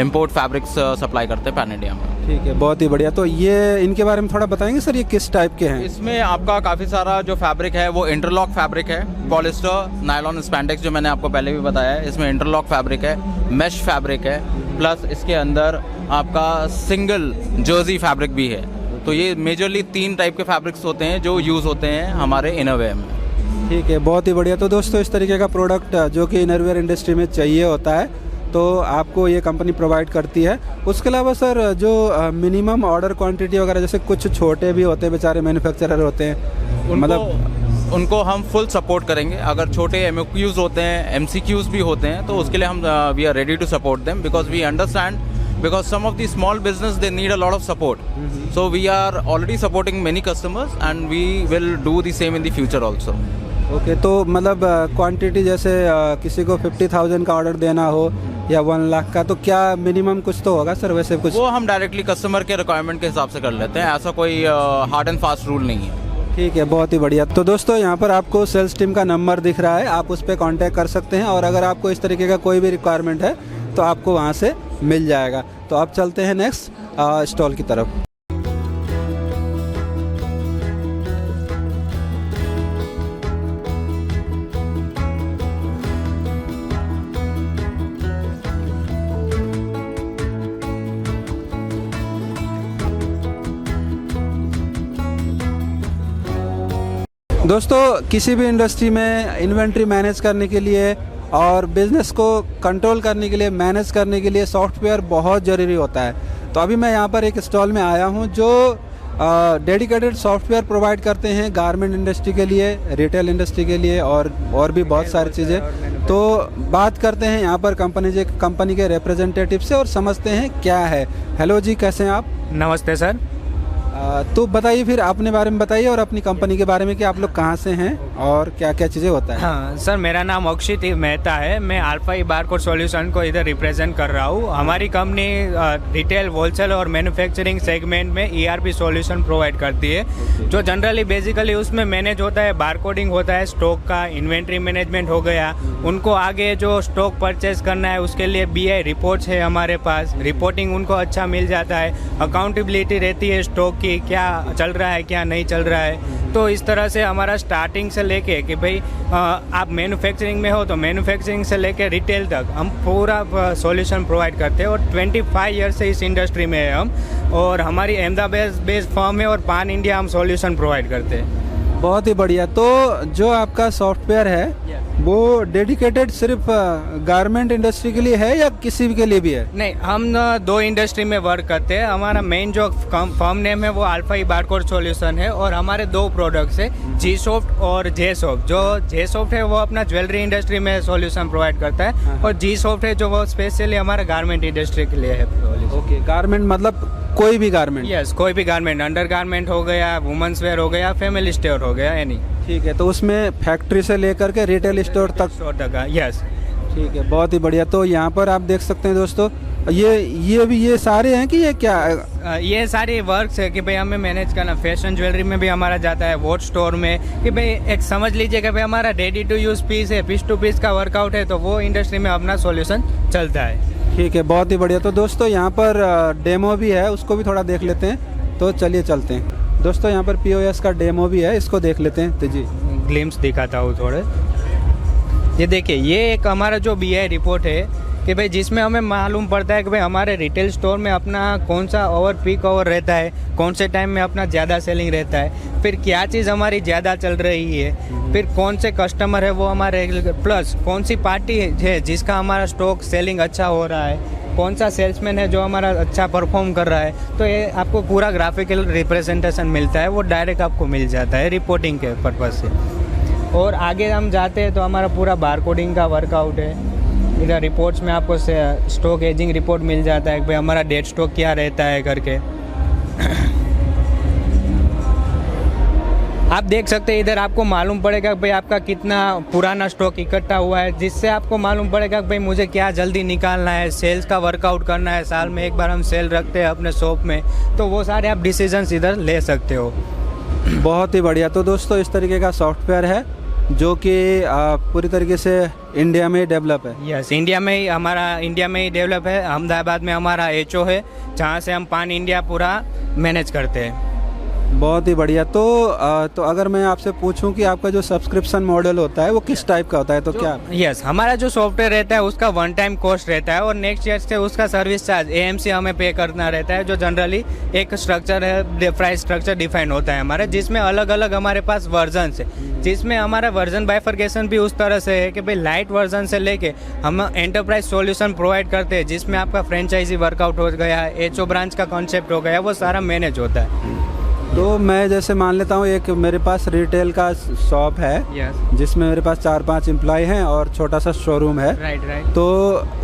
इम्पोर्ट फैब्रिक्स सप्लाई करते हैं पैन इंडिया में। ठीक है, बहुत ही बढ़िया। तो ये इनके बारे में थोड़ा बताएंगे सर, ये किस टाइप के हैं? इसमें आपका काफ़ी सारा जो फैब्रिक है वो इंटरलॉक फैब्रिक है, पॉलिस्टर, नायलॉन, स्पैंडेक्स जो मैंने आपको पहले भी बताया है। इसमें इंटरलॉक फैब्रिक है, मेश फैब्रिक है, प्लस इसके अंदर आपका सिंगल जर्सी फैब्रिक भी है। तो ये मेजरली 3 टाइप के फैब्रिक्स होते हैं जो यूज़ होते हैं हमारे इनरवेयर में। ठीक है, बहुत ही बढ़िया। तो दोस्तों इस तरीके का प्रोडक्ट जो कि इनरवेयर इंडस्ट्री में चाहिए होता है तो आपको ये कंपनी प्रोवाइड करती है। उसके अलावा सर जो मिनिमम ऑर्डर क्वांटिटी वगैरह, जैसे कुछ छोटे भी होते हैं बेचारे मैन्युफैक्चरर होते हैं, मतलब उनको हम फुल सपोर्ट करेंगे। अगर छोटे MOQs होते हैं, MCQs भी होते हैं, तो उसके लिए हम we are ready to support them because we understand, because some of the small business they need a lot of support. So we are already supporting many customers and we will do the same in the future also. Okay, तो मतलब quantity जैसे किसी को 50,000 का order देना हो या 1 लाख का, तो क्या मिनिमम कुछ तो होगा सर वैसे कुछ? वो हम डायरेक्टली कस्टमर के रिक्वायरमेंट के हिसाब से कर लेते हैं, ऐसा कोई हार्ड एंड फास्ट रूल नहीं है। ठीक है, बहुत ही बढ़िया। तो दोस्तों यहाँ पर आपको सेल्स टीम का नंबर दिख रहा है, आप उस पर कॉन्टैक्ट कर सकते हैं और अगर आपको इस तरीके का कोई भी रिक्वायरमेंट है तो आपको वहाँ से मिल जाएगा। तो आप चलते हैं नेक्स्ट स्टॉल की तरफ। दोस्तों किसी भी इंडस्ट्री में इन्वेंट्री मैनेज करने के लिए और बिज़नेस को कंट्रोल करने के लिए, मैनेज करने के लिए सॉफ्टवेयर बहुत ज़रूरी होता है। तो अभी मैं यहाँ पर एक स्टॉल में आया हूँ जो डेडिकेटेड सॉफ्टवेयर प्रोवाइड करते हैं गारमेंट इंडस्ट्री के लिए, रिटेल इंडस्ट्री के लिए और भी बहुत सारी चीज़ें। तो बात करते हैं यहाँ पर कंपनी के रिप्रेजेंटेटिव से और समझते हैं क्या है। हेलो जी, कैसे हैं आप? नमस्ते सर। तो बताइए फिर अपने बारे में बताइए और अपनी कंपनी के बारे में कि आप लोग कहाँ से हैं और क्या क्या चीज़ें होता है। हाँ सर, मेरा नाम अक्षित मेहता है। मैं अल्फा ई बारकोड सॉल्यूशन को इधर रिप्रेजेंट कर रहा हूँ। हमारी कंपनी रिटेल, होलसेल और मैन्युफैक्चरिंग सेगमेंट में ERP सॉल्यूशन प्रोवाइड करती है, जो जनरली बेसिकली उसमें मैनेज होता है, बारकोडिंग होता है स्टॉक का, इन्वेंट्री मैनेजमेंट हो गया। उनको आगे जो स्टॉक परचेज करना है उसके लिए BI रिपोर्ट्स है हमारे पास, रिपोर्टिंग उनको अच्छा मिल जाता है, अकाउंटेबिलिटी रहती है स्टॉक की, क्या चल रहा है क्या नहीं चल रहा है। तो इस तरह से हमारा स्टार्टिंग से लेके कि भाई आप मैन्युफैक्चरिंग में हो तो मैन्युफैक्चरिंग से लेके रिटेल तक हम पूरा सॉल्यूशन प्रोवाइड करते हैं और 25 ईयर से इस इंडस्ट्री में है हम। और हमारी अहमदाबाद बेस्ड फर्म है और पान इंडिया हम सॉल्यूशन प्रोवाइड करते हैं। बहुत ही बढ़िया। तो जो आपका सॉफ्टवेयर है वो डेडिकेटेड सिर्फ गारमेंट इंडस्ट्री के लिए है या किसी के लिए भी है? नहीं, हम 2 इंडस्ट्री में वर्क करते हैं। हमारा मेन जो फर्म नेम है वो अल्फा ई बारकोड सॉल्यूशन है और हमारे 2 प्रोडक्ट्स है, G-Soft और J-Soft। जो J-Soft है वो अपना ज्वेलरी इंडस्ट्री में सॉल्यूशन प्रोवाइड करता है और G-Soft है जो वो स्पेशली हमारा गारमेंट इंडस्ट्री के लिए है। ओके, गारमेंट मतलब कोई भी गारमेंट? यस, कोई भी गारमेंट, अंडर गारमेंट हो गया, वुमेन्स वेयर हो गया, फैमिली स्टोर हो गया, यानी। ठीक है, तो उसमें फैक्ट्री से लेकर के रिटेल स्टोर तक? यस, ठीक है, बहुत ही बढ़िया। तो यहाँ पर आप देख सकते हैं दोस्तों, ये सारे हैं कि ये क्या? ये सारी वर्क्स है कि भाई हमें मैनेज करना। फैशन ज्वेलरी में भी हमारा जाता है, वॉच स्टोर में, कि भाई एक समझ लीजिए कि भाई हमारा रेडी टू यूज़ पीस है, पीस टू पीस का वर्कआउट है, तो वो इंडस्ट्री में अपना सॉल्यूशन चलता है। ठीक है, बहुत ही बढ़िया। तो दोस्तों यहाँ पर डेमो भी है, उसको भी थोड़ा देख लेते हैं। तो चलिए चलते हैं दोस्तों, यहाँ पर POS का डेमो भी है, इसको देख लेते हैं। तो जी ग्लिम्स दिखाता हूँ थोड़े। ये देखिए, ये एक हमारा जो BI रिपोर्ट है कि भाई जिसमें हमें मालूम पड़ता है कि भाई हमारे रिटेल स्टोर में अपना कौन सा ओवर पीक ओवर रहता है, कौन से टाइम में अपना ज़्यादा सेलिंग रहता है, फिर क्या चीज़ हमारी ज़्यादा चल रही है, फिर कौन से कस्टमर है वो हमारे, प्लस कौन सी पार्टी है जिसका हमारा स्टॉक सेलिंग अच्छा हो रहा है, कौन सा सेल्समैन है जो हमारा अच्छा परफॉर्म कर रहा है। तो ये आपको पूरा ग्राफिकल रिप्रेजेंटेशन मिलता है, वो डायरेक्ट आपको मिल जाता है रिपोर्टिंग के पर्पज़ से। और आगे हम जाते हैं तो हमारा पूरा बारकोडिंग का वर्कआउट है। इधर रिपोर्ट्स में आपको स्टॉक एजिंग रिपोर्ट मिल जाता है कि भाई हमारा डेट स्टॉक क्या रहता है करके। आप देख सकते हैं इधर आपको मालूम पड़ेगा कि भाई आपका कितना पुराना स्टॉक इकट्ठा हुआ है, जिससे आपको मालूम पड़ेगा कि भाई मुझे क्या जल्दी निकालना है, सेल्स का वर्कआउट करना है। साल में एक बार हम सेल रखते हैं अपने शॉप में, तो वो सारे आप डिसीजंस इधर ले सकते हो। बहुत ही बढ़िया। तो दोस्तों इस तरीके का सॉफ्टवेयर है जो कि पूरी तरीके से इंडिया में डेवलप है। यस, इंडिया में ही डेवलप है। अहमदाबाद में हमारा HO है, जहाँ से हम पान इंडिया पूरा मैनेज करते हैं। बहुत ही बढ़िया। तो अगर मैं आपसे पूछूं कि आपका जो सब्सक्रिप्शन मॉडल होता है वो किस टाइप का होता है, तो क्या? यस, हमारा जो सॉफ्टवेयर रहता है उसका वन टाइम कॉस्ट रहता है, और नेक्स्ट ईयर से उसका सर्विस चार्ज AMC हमें पे करना रहता है, जो जनरली एक स्ट्रक्चर है, प्राइस स्ट्रक्चर डिफाइन होता है हमारे, जिसमें अलग अलग हमारे पास वर्जन है, जिसमें हमारा वर्जन बाइफर्केशन भी उस तरह से है कि भाई लाइट वर्जन से लेके हम एंटरप्राइज सॉल्यूशन प्रोवाइड करते हैं, जिसमें आपका फ्रेंचाइजी वर्कआउट हो गया, HO ब्रांच का कॉन्सेप्ट हो गया, वो सारा मैनेज होता है। तो मैं जैसे मान लेता हूँ एक मेरे पास रिटेल का शॉप है, जिसमें मेरे पास 4-5 एम्प्लॉय हैं और छोटा सा शोरूम है। राइट। तो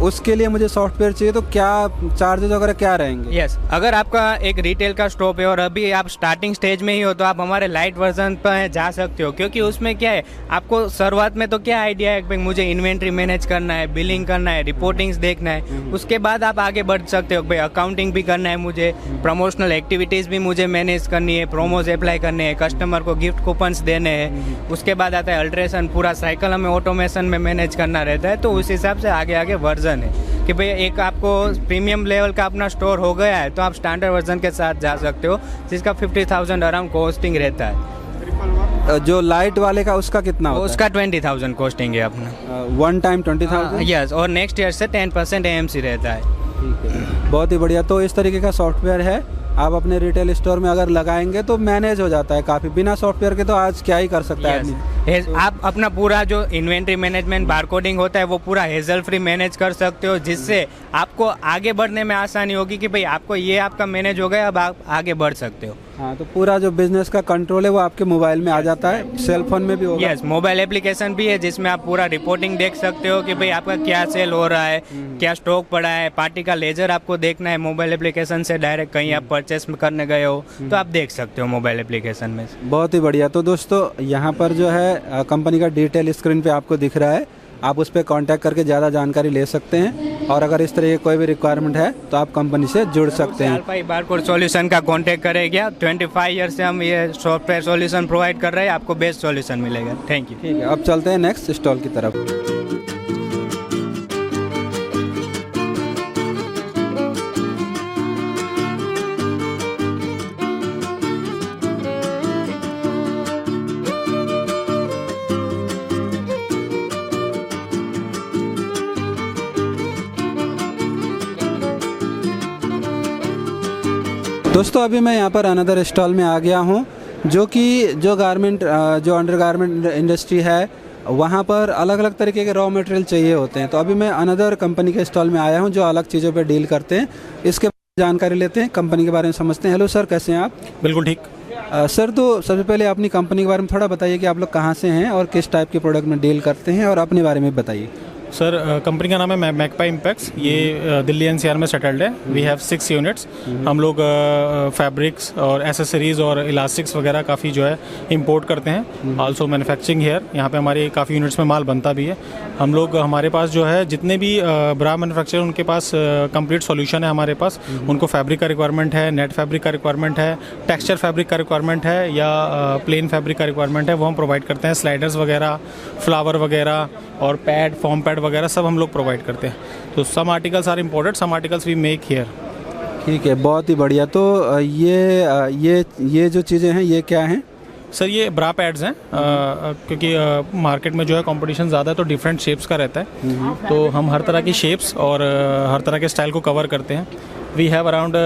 उसके लिए मुझे सॉफ्टवेयर चाहिए, तो क्या चार्जेस वगैरह क्या रहेंगे? यस, अगर आपका एक रिटेल का स्टॉप है और अभी आप स्टार्टिंग स्टेज में ही हो, तो आप हमारे लाइट वर्जन पर जा सकते हो, क्योंकि उसमें क्या है, आपको शुरुआत में तो क्या आइडिया है कि मुझे इन्वेंट्री मैनेज करना है, बिलिंग करना है, रिपोर्टिंग्स देखना है। उसके बाद आप आगे बढ़ सकते हो, भाई अकाउंटिंग भी करना है मुझे, प्रमोशनल एक्टिविटीज़ भी मुझे मैनेज करनी है, प्रोमोज अप्लाई करने हैं, कस्टमर को गिफ्ट कूपन्स देने हैं। उसके बाद आता है अल्ट्रेशन, पूरा साइकिल हमें ऑटोमेशन में मैनेज करना रहता है। तो उस हिसाब से आगे आगे वर्जन है कि भाई एक आपको प्रीमियम लेवल का अपना स्टोर हो गया है तो आप स्टैंडर्ड वर्जन के साथ जा सकते हो, जिसका 50,000 अराउंड कॉस्टिंग रहता है। जो लाइट वाले का उसका कितना होता है? उसका 20,000 कॉस्टिंग है अपना, वन टाइम 20,000। यस, और नेक्स्ट ईयर से 10% AMC रहता है। ठीक है, बहुत ही बढ़िया। तो इस तरीके का सॉफ्टवेयर है, आप अपने रिटेल स्टोर में अगर लगाएंगे तो मैनेज हो जाता है काफ़ी। बिना सॉफ्टवेयर के तो आज क्या ही कर सकता है आदमी। आप अपना पूरा जो इन्वेंट्री मैनेजमेंट बारकोडिंग होता है वो पूरा हेजल फ्री मैनेज कर सकते हो, जिससे आपको आगे बढ़ने में आसानी होगी कि भाई आपको ये आपका मैनेज हो गया, अब आप आगे बढ़ सकते हो। हाँ, तो पूरा जो बिजनेस का कंट्रोल है वो आपके मोबाइल में आ जाता है, सेल फोन में भी होगा। यस, मोबाइल एप्लीकेशन भी है जिसमें आप पूरा रिपोर्टिंग देख सकते हो कि भाई आपका क्या सेल हो रहा है, क्या स्टॉक पड़ा है, पार्टी का लेजर आपको देखना है मोबाइल एप्लीकेशन से, डायरेक्ट कहीं आप परचेस करने गए हो तो आप देख सकते हो मोबाइल एप्लीकेशन में। बहुत ही बढ़िया। तो दोस्तों यहाँ पर जो है कंपनी का डिटेल स्क्रीन पे आपको दिख रहा है, आप उस पर कांटेक्ट करके ज़्यादा जानकारी ले सकते हैं, और अगर इस तरह की कोई भी रिक्वायरमेंट है तो आप कंपनी से जुड़ सकते हैं। अल्फा बारकोड सॉल्यूशन का कांटेक्ट करेगा। 25 ईयर से हम ये सॉफ्टवेयर सॉल्यूशन प्रोवाइड कर रहे हैं, आपको बेस्ट सॉल्यूशन मिलेगा। Thank you. ठीक है, अब चलते हैं नेक्स्ट स्टॉल की तरफ। दोस्तों अभी मैं यहाँ पर अनदर स्टॉल में आ गया हूँ, जो अंडर गारमेंट इंडस्ट्री है, वहाँ पर अलग अलग तरीके के रॉ मटेरियल चाहिए होते हैं। तो अभी मैं अनदर कंपनी के स्टॉल में आया हूँ जो अलग चीज़ों पे डील करते हैं। इसके जानकारी लेते हैं, कंपनी के बारे में समझते हैं। हेलो सर, कैसे हैं आप? बिल्कुल ठीक। सर, तो सबसे पहले अपनी कंपनी के बारे में थोड़ा बताइए कि आप लोग कहाँ से हैं और किस टाइप के प्रोडक्ट में डील करते हैं, और अपने बारे में बताइए। सर कंपनी का नाम है मैकपाई इम्पैक्ट्स। ये दिल्ली एनसीआर में सेटल्ड है। We have 6 units. हम लोग फैब्रिक्स और एसेसरीज और इलास्टिक्स वगैरह काफ़ी जो है इंपोर्ट करते हैं। आल्सो मैन्युफैक्चरिंग हेयर, यहाँ पे हमारे काफ़ी यूनिट्स में माल बनता भी है। हम लोग, हमारे पास जो है जितने भी ब्रा मैन्युफैक्चरर, उनके पास कंप्लीट सॉल्यूशन है हमारे पास। उनको फैब्रिक का रिक्वायरमेंट है, नेट फैब्रिक का रिक्वायरमेंट है, टेक्सचर फैब्रिक का रिक्वायरमेंट है या प्लेन फैब्रिक का रिक्वायरमेंट है, वो हम प्रोवाइड करते हैं। स्लाइडर्स वगैरह, फ्लावर वगैरह और पैड, फॉर्म पैड वगैरह सब हम लोग प्रोवाइड करते हैं। तो some articles are imported, some articles we make here. ठीक है, बहुत ही बढ़िया। तो ये जो चीज़ें हैं ये क्या हैं? सर ये ब्रा पैड्स हैं, क्योंकि मार्केट में जो है कंपटीशन ज़्यादा है तो डिफरेंट शेप्स का रहता है। तो हम हर तरह की शेप्स और हर तरह के स्टाइल को कवर करते हैं। We have around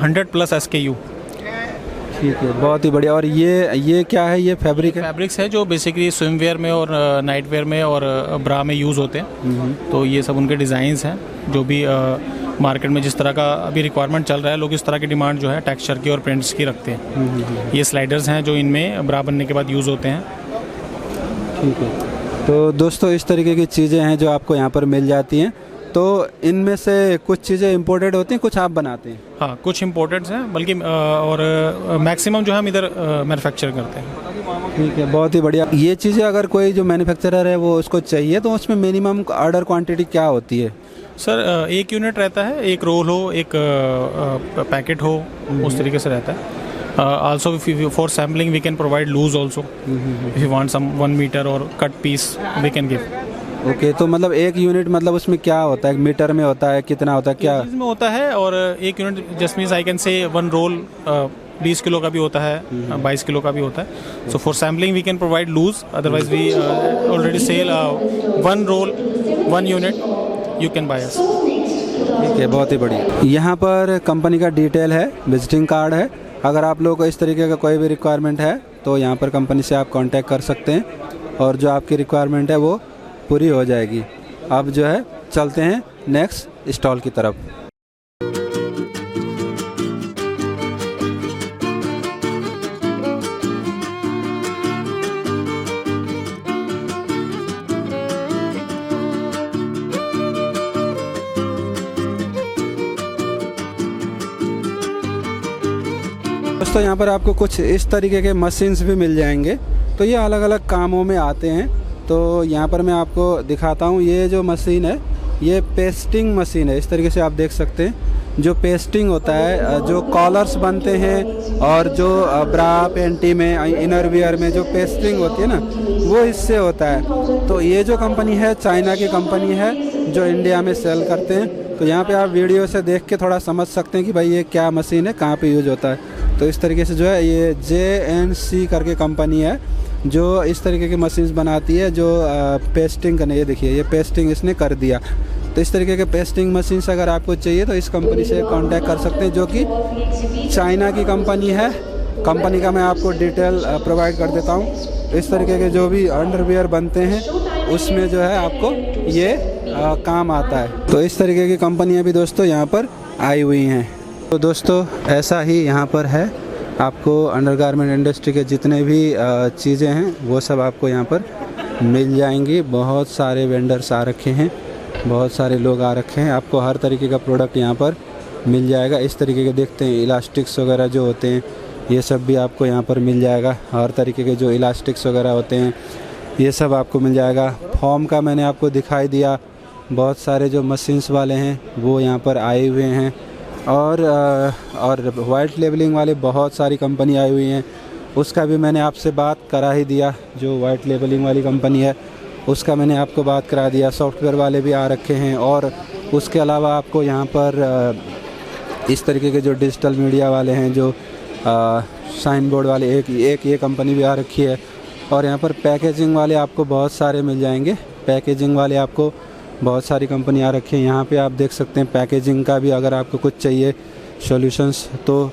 100+ SKU। ठीक है, बहुत ही बढ़िया। और ये क्या है? ये फैब्रिक है? फैब्रिक्स है जो बेसिकली स्विम वेयर में और नाइट वेयर में और ब्रा में यूज़ होते हैं। तो ये सब उनके डिज़ाइंस हैं, जो भी मार्केट में जिस तरह का अभी रिक्वायरमेंट चल रहा है, लोग इस तरह की डिमांड जो है टेक्सचर की और प्रिंट्स की रखते हैं। ये स्लाइडर्स हैं जो इनमें ब्रा बनने के बाद यूज़ होते हैं। ठीक है, तो दोस्तों इस तरीके की चीज़ें हैं जो आपको यहाँ पर मिल जाती हैं। तो इनमें से कुछ चीज़ें इंपोर्टेड होती हैं, कुछ आप बनाते हैं? हाँ, कुछ इम्पोर्टेड्स हैं, बल्कि और मैक्सिमम जो है हम इधर मैन्युफैक्चर करते हैं। ठीक है, बहुत ही बढ़िया। ये चीज़ें अगर कोई जो मैन्युफैक्चरर है वो उसको चाहिए तो उसमें मिनिमम ऑर्डर क्वांटिटी क्या होती है? सर 1 यूनिट रहता है, 1 रोल हो, 1 पैकेट हो, उस तरीके से रहता है। Also for sampling we can provide loose also, if you want some 1 metre और cut piece we can give. Okay, तो मतलब 1 यूनिट मतलब उसमें क्या होता है? मीटर में होता है, कितना होता है, क्या में होता है? और 1 unit just means I can say 1 role 20 kilo का भी होता है, 22 किलो का भी होता है। So for sampling we can provide loose, otherwise we already sell 1 roll 1 unit, you can buy us. ठीक है, बहुत ही बढ़िया। यहाँ पर कंपनी का डिटेल है, विजिटिंग कार्ड है। अगर आप लोगों को इस तरीके का कोई भी रिक्वायरमेंट है तो यहाँ पर कंपनी से आप कांटेक्ट कर सकते हैं और जो आपकी रिक्वायरमेंट है वो पूरी हो जाएगी। अब जो है चलते हैं नेक्स्ट स्टॉल की तरफ। दोस्तों यहाँ पर आपको कुछ इस तरीके के मशीन्स भी मिल जाएंगे। तो ये अलग अलग कामों में आते हैं। तो यहाँ पर मैं आपको दिखाता हूँ, ये जो मशीन है ये पेस्टिंग मशीन है। इस तरीके से आप देख सकते हैं, जो पेस्टिंग होता है, जो कॉलर्स बनते हैं और जो ब्रा पेंटी में, इनर वियर में जो पेस्टिंग होती है ना, वो इससे होता है। तो ये जो कंपनी है चाइना की कंपनी है जो इंडिया में सेल करते हैं। तो यहाँ पे आप वीडियो से देख के थोड़ा समझ सकते हैं कि भाई ये क्या मशीन है, कहाँ पे यूज होता है। तो इस तरीके से जो है ये JNC करके कंपनी है जो इस तरीके की मशीन्स बनाती है, जो पेस्टिंग करने। ये देखिए, ये पेस्टिंग इसने कर दिया। तो इस तरीके के पेस्टिंग मशीन्स अगर आपको चाहिए तो इस कंपनी से कांटेक्ट कर सकते हैं, जो कि चाइना की कंपनी है। कंपनी का मैं आपको डिटेल प्रोवाइड कर देता हूँ। इस तरीके के जो भी अंडरवियर बनते हैं उसमें जो है आपको ये काम आता है। तो इस तरीके की कंपनियाँ भी दोस्तों यहाँ पर आई हुई हैं। तो दोस्तों ऐसा ही यहाँ पर है, आपको अंडरगारमेंट इंडस्ट्री के जितने भी चीज़ें हैं वो सब आपको यहाँ पर मिल जाएंगी। बहुत सारे वेंडर्स आ रखे हैं, बहुत सारे लोग आ रखे हैं। आपको हर तरीके का प्रोडक्ट यहाँ पर मिल जाएगा। इस तरीके के देखते हैं इलास्टिक्स वगैरह जो होते हैं, ये सब भी आपको यहाँ पर मिल जाएगा। हर तरीके के जो इलास्टिक्स वगैरह होते हैं ये सब आपको मिल जाएगा। फॉर्म का मैंने आपको दिखाई दिया, बहुत सारे जो मशीन्स वाले हैं वो यहाँ पर आए हुए हैं। और वाइट लेबलिंग वाले बहुत सारी कंपनी आई हुई हैं, उसका भी मैंने आपसे बात करा ही दिया। जो वाइट लेबलिंग वाली कंपनी है उसका मैंने आपको बात करा दिया। सॉफ्टवेयर वाले भी आ रखे हैं और उसके अलावा आपको यहाँ पर इस तरीके के जो डिजिटल मीडिया वाले हैं, जो साइन बोर्ड वाले, एक ये कंपनी भी आ रखी है। और यहाँ पर पैकेजिंग वाले आपको बहुत सारे मिल जाएंगे। पैकेजिंग वाले आपको बहुत सारी कंपनी आ रखी है। यहाँ पे आप देख सकते हैं पैकेजिंग का भी अगर आपको कुछ चाहिए सॉल्यूशंस तो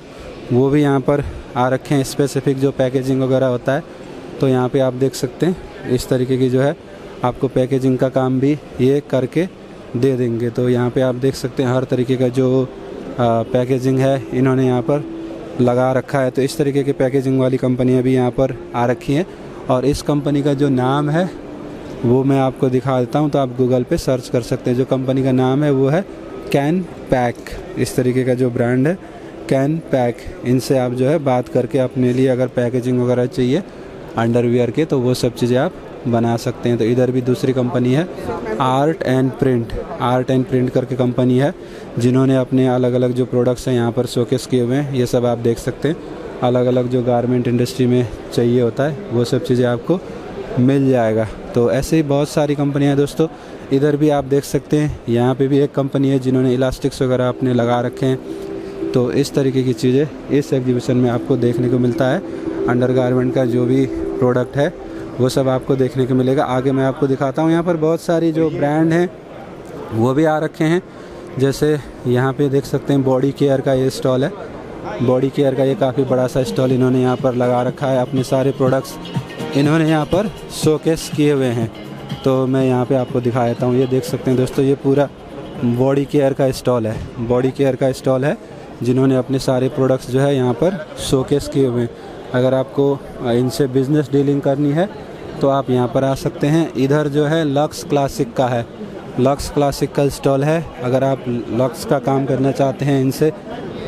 वो भी यहाँ पर आ रखे हैं, स्पेसिफिक जो पैकेजिंग वगैरह होता है। तो यहाँ पे आप देख सकते हैं इस तरीके की जो है आपको पैकेजिंग का काम भी ये करके दे देंगे। तो यहाँ पे आप देख सकते हैं हर तरीके का जो पैकेजिंग है इन्होंने यहाँ पर लगा रखा है। तो इस तरीके की पैकेजिंग वाली कंपनियाँ भी यहाँ पर आ रखी हैं। और इस कंपनी का जो नाम है वो मैं आपको दिखा देता हूँ। तो आप गूगल पे सर्च कर सकते हैं। जो कंपनी का नाम है वो है कैन पैक, इस तरीके का जो ब्रांड है कैन पैक। इनसे आप जो है बात करके अपने लिए अगर पैकेजिंग वगैरह चाहिए अंडरवियर के तो वो सब चीज़ें आप बना सकते हैं। तो इधर भी दूसरी कंपनी है आर्ट एंड प्रिंट करके कंपनी है, जिन्होंने अपने अलग अलग जो प्रोडक्ट्स हैं यहाँ पर शोकेस किए हुए हैं। ये सब आप देख सकते हैं, अलग अलग जो गारमेंट इंडस्ट्री में चाहिए होता है वो सब चीज़ें आपको मिल जाएगा। तो ऐसे ही बहुत सारी कंपनियाँ हैं दोस्तों। इधर भी आप देख सकते हैं, यहाँ पे भी एक कंपनी है जिन्होंने इलास्टिक्स वगैरह अपने लगा रखे हैं। तो इस तरीके की चीज़ें इस एग्जीबिशन में आपको देखने को मिलता है। अंडरगारमेंट का जो भी प्रोडक्ट है वो सब आपको देखने को मिलेगा। आगे मैं आपको दिखाता हूँ, यहाँ पर बहुत सारी जो ब्रांड हैं वो भी आ रखे हैं। जैसे यहाँ पे देख सकते हैं बॉडी केयर का ये स्टॉल है। बॉडी केयर का ये काफ़ी बड़ा सा स्टॉल इन्होंने यहाँ पर लगा रखा है। अपने सारे प्रोडक्ट्स इन्होंने यहाँ पर शोकेस किए हुए हैं। तो मैं यहाँ पे आपको दिखा देता हूँ। ये देख सकते हैं दोस्तों, ये पूरा बॉडी केयर का स्टॉल है। बॉडी केयर का स्टॉल है जिन्होंने अपने सारे प्रोडक्ट्स जो है यहाँ पर शोकेस किए हुए हैं। अगर आपको इनसे बिज़नेस डीलिंग करनी है तो आप यहाँ पर आ सकते हैं। इधर जो है लक्स क्लासिक का है, लक्स क्लासिक का स्टॉल है। अगर आप लक्स का काम करना चाहते हैं इनसे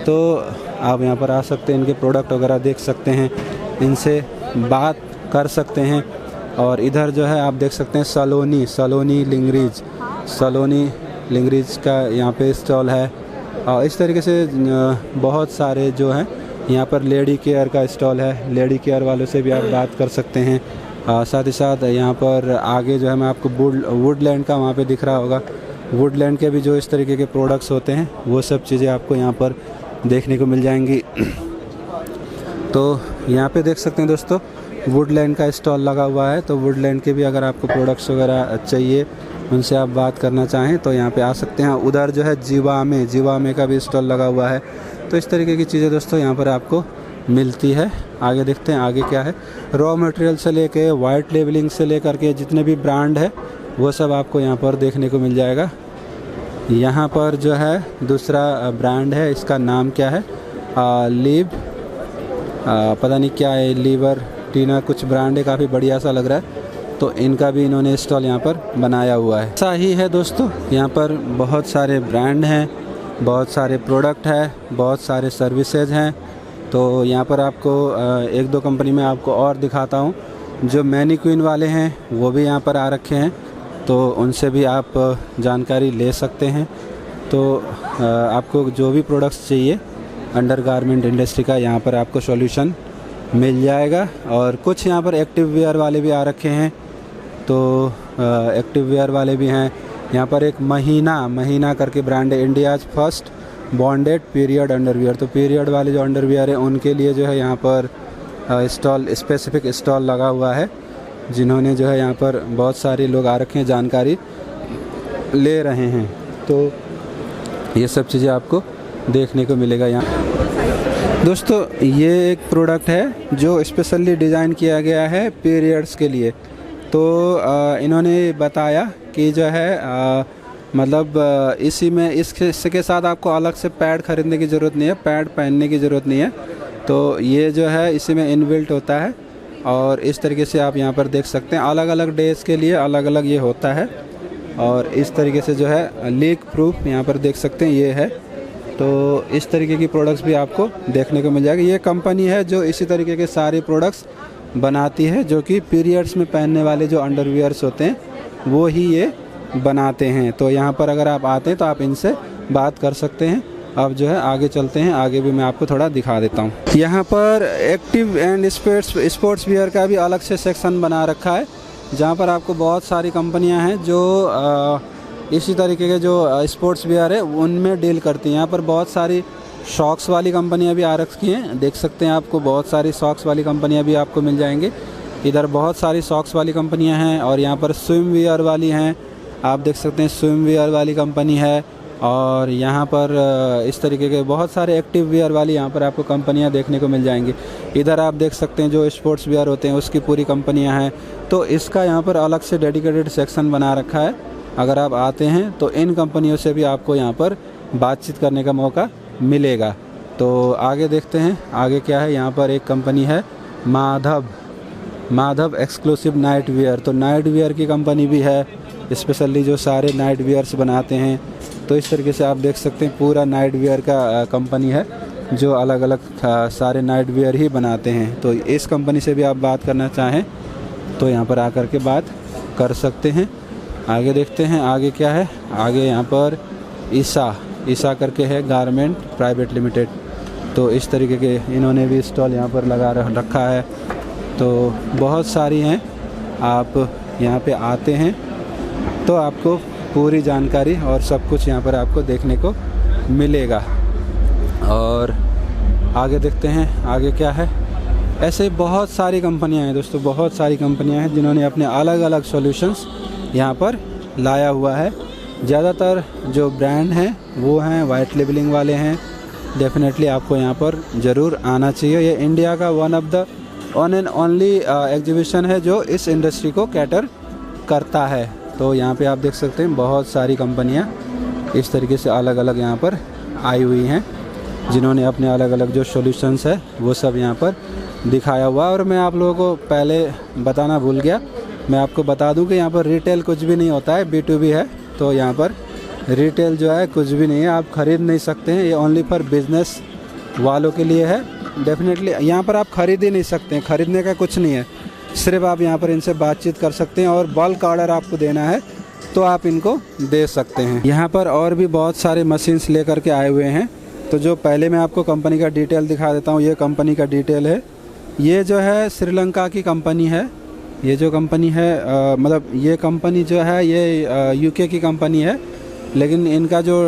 तो आप यहाँ पर आ सकते हैं, इनके प्रोडक्ट वगैरह देख सकते हैं, इनसे बात कर सकते हैं। और इधर जो है आप देख सकते हैं सलोनी लिंगरीज का यहाँ पे स्टॉल है। और इस तरीके से बहुत सारे जो हैं यहाँ पर लेडी केयर का स्टॉल है। लेडी केयर वालों से भी आप बात कर सकते हैं। साथ ही साथ यहाँ पर आगे जो है मैं आपको वुडलैंड का वहाँ पे दिख रहा होगा, वुडलैंड के भी जो इस तरीके के प्रोडक्ट्स होते हैं वो सब चीज़ें आपको यहाँ पर देखने को मिल जाएंगी। तो यहाँ पे देख सकते हैं दोस्तों, वुडलैंड का स्टॉल लगा हुआ है। तो वुडलैंड के भी अगर आपको प्रोडक्ट्स वगैरह चाहिए, उनसे आप बात करना चाहें तो यहाँ पे आ सकते हैं। उधर जो है जीवामे का भी स्टॉल लगा हुआ है। तो इस तरीके की चीज़ें दोस्तों यहाँ पर आपको मिलती है। आगे देखते हैं आगे क्या है। रॉ मटेरियल से लेके वाइट लेबलिंग से लेकर के जितने भी ब्रांड है वो सब आपको यहाँ पर देखने को मिल जाएगा। यहाँ पर जो है दूसरा ब्रांड है, इसका नाम क्या है, पता नहीं क्या है, लीवर टीना कुछ ब्रांड है, काफ़ी बढ़िया सा लग रहा है। तो इनका भी इन्होंने स्टॉल यहाँ पर बनाया हुआ है। ऐसा ही है दोस्तों, यहाँ पर बहुत सारे ब्रांड हैं, बहुत सारे प्रोडक्ट है, बहुत सारे सर्विसेज हैं। तो यहाँ पर आपको एक दो कंपनी में आपको और दिखाता हूँ। जो मैनीक्विन वाले हैं वो भी यहाँ पर आ रखे हैं, तो उनसे भी आप जानकारी ले सकते हैं। तो आपको जो भी प्रोडक्ट्स चाहिए अंडरगारमेंट इंडस्ट्री का यहाँ पर आपको सॉल्यूशन मिल जाएगा। और कुछ यहाँ पर एक्टिव वेयर वाले भी आ रखे हैं। तो एक्टिव वेयर वाले भी हैं। यहाँ पर एक महीना करके ब्रांड है, India's first bonded period underwear. तो पीरियड वाले जो अंडरवियर है उनके लिए जो है यहाँ पर स्पेसिफिक स्टॉल लगा हुआ है, जिन्होंने जो है यहाँ पर बहुत सारे लोग आ रखे हैं, जानकारी ले रहे हैं। तो ये सब चीज़ें आपको देखने को मिलेगा यहाँ। दोस्तों ये एक प्रोडक्ट है जो स्पेशली डिज़ाइन किया गया है पीरियड्स के लिए। तो इन्होंने बताया कि जो है मतलब इसी में इसके साथ आपको अलग से पैड ख़रीदने की ज़रूरत नहीं है, पैड पहनने की ज़रूरत नहीं है। तो ये जो है इसी में इनबिल्ट होता है। और इस तरीके से आप यहाँ पर देख सकते हैं, अलग अलग डेज के लिए अलग अलग ये होता है। और इस तरीके से जो है लीक प्रूफ यहाँ पर देख सकते हैं ये है। तो इस तरीके की प्रोडक्ट्स भी आपको देखने को मिल जाएगी। ये कंपनी है जो इसी तरीके के सारे प्रोडक्ट्स बनाती है, जो कि पीरियड्स में पहनने वाले जो अंडरवियर्स होते हैं वो ही ये बनाते हैं। तो यहाँ पर अगर आप आते हैं तो आप इनसे बात कर सकते हैं। अब जो है आगे चलते हैं, आगे भी मैं आपको थोड़ा दिखा देता हूँ। यहाँ पर एक्टिव एंड स्पोर्ट्स वियर का भी अलग से सेक्शन बना रखा है, जहाँ पर आपको बहुत सारी कंपनियाँ हैं जो इसी तरीके के जो स्पोर्ट्स वियर है उनमें डील करती हैं। यहाँ पर बहुत सारी शॉक्स वाली कंपनियाँ भी आ रखी हैं, देख सकते हैं। आपको बहुत सारी सॉक्स वाली कंपनियाँ भी आपको मिल जाएंगी। इधर बहुत सारी सॉक्स वाली कंपनियाँ हैं। और यहाँ पर स्विम वियर वाली हैं, आप देख सकते हैं स्विम वियर वाली कंपनी है। और यहाँ पर इस तरीके के बहुत सारे एक्टिव वियर वाली यहाँ पर आपको कंपनियाँ देखने को मिल जाएंगी। इधर आप देख सकते हैं जो स्पोर्ट्स वियर होते हैं उसकी पूरी कंपनियाँ हैं। तो इसका यहाँ पर अलग से डेडिकेटेड सेक्शन बना रखा है। अगर आप आते हैं तो इन कंपनियों से भी आपको यहाँ पर बातचीत करने का मौका मिलेगा। तो आगे देखते हैं आगे क्या है। यहाँ पर एक कंपनी है माधव एक्सक्लूसिव नाइट वियर। तो नाइट वियर की कंपनी भी है, स्पेशली जो सारे नाइट वियर्स बनाते हैं। तो इस तरीके से आप देख सकते हैं पूरा नाइट वियर का कंपनी है जो अलग अलग सारे नाइट वियर ही बनाते हैं। तो इस कंपनी से भी आप बात करना चाहें तो यहाँ पर आकर के बात कर सकते हैं। आगे देखते हैं आगे क्या है। आगे यहाँ पर ईसा करके है गारमेंट प्राइवेट लिमिटेड। तो इस तरीके के इन्होंने भी स्टॉल यहाँ पर लगा रखा है। तो बहुत सारी हैं, आप यहाँ पे आते हैं तो आपको पूरी जानकारी और सब कुछ यहाँ पर आपको देखने को मिलेगा। और आगे देखते हैं आगे क्या है। ऐसे बहुत सारी कंपनियां हैं दोस्तों, बहुत सारी कंपनियां हैं जिन्होंने अपने अलग अलग सॉल्यूशंस यहाँ पर लाया हुआ है। ज़्यादातर जो ब्रांड हैं वो हैं वाइट लेबलिंग वाले हैं। डेफिनेटली आपको यहाँ पर ज़रूर आना चाहिए। ये इंडिया का वन एंड ओनली एग्जीबिशन है जो इस इंडस्ट्री को कैटर करता है। तो यहाँ पे आप देख सकते हैं बहुत सारी कंपनियाँ इस तरीके से अलग अलग यहाँ पर आई हुई हैं जिन्होंने अपने अलग अलग जो सॉल्यूशंस है वो सब यहाँ पर दिखाया हुआ। और मैं आप लोगों को पहले बताना भूल गया, मैं आपको बता दूं कि यहाँ पर रिटेल कुछ भी नहीं होता है, B2B है। तो यहाँ पर रिटेल जो है कुछ भी नहीं है, आप ख़रीद नहीं सकते हैं। ये ओनली फॉर बिजनेस वालों के लिए है। डेफिनेटली यहाँ पर आप ख़रीद ही नहीं सकते हैं, ख़रीदने का कुछ नहीं है, सिर्फ आप यहाँ पर इनसे बातचीत कर सकते हैं और बल्क ऑर्डर आपको देना है तो आप इनको दे सकते हैं। यहाँ पर और भी बहुत सारे मशीन्स लेकर के आए हुए हैं। तो जो पहले मैं आपको कंपनी का डिटेल दिखा देता हूँ, ये कंपनी का डिटेल है। ये जो है श्रीलंका की कंपनी है। ये जो कंपनी है मतलब ये कंपनी जो है ये UK की कंपनी है, लेकिन इनका जो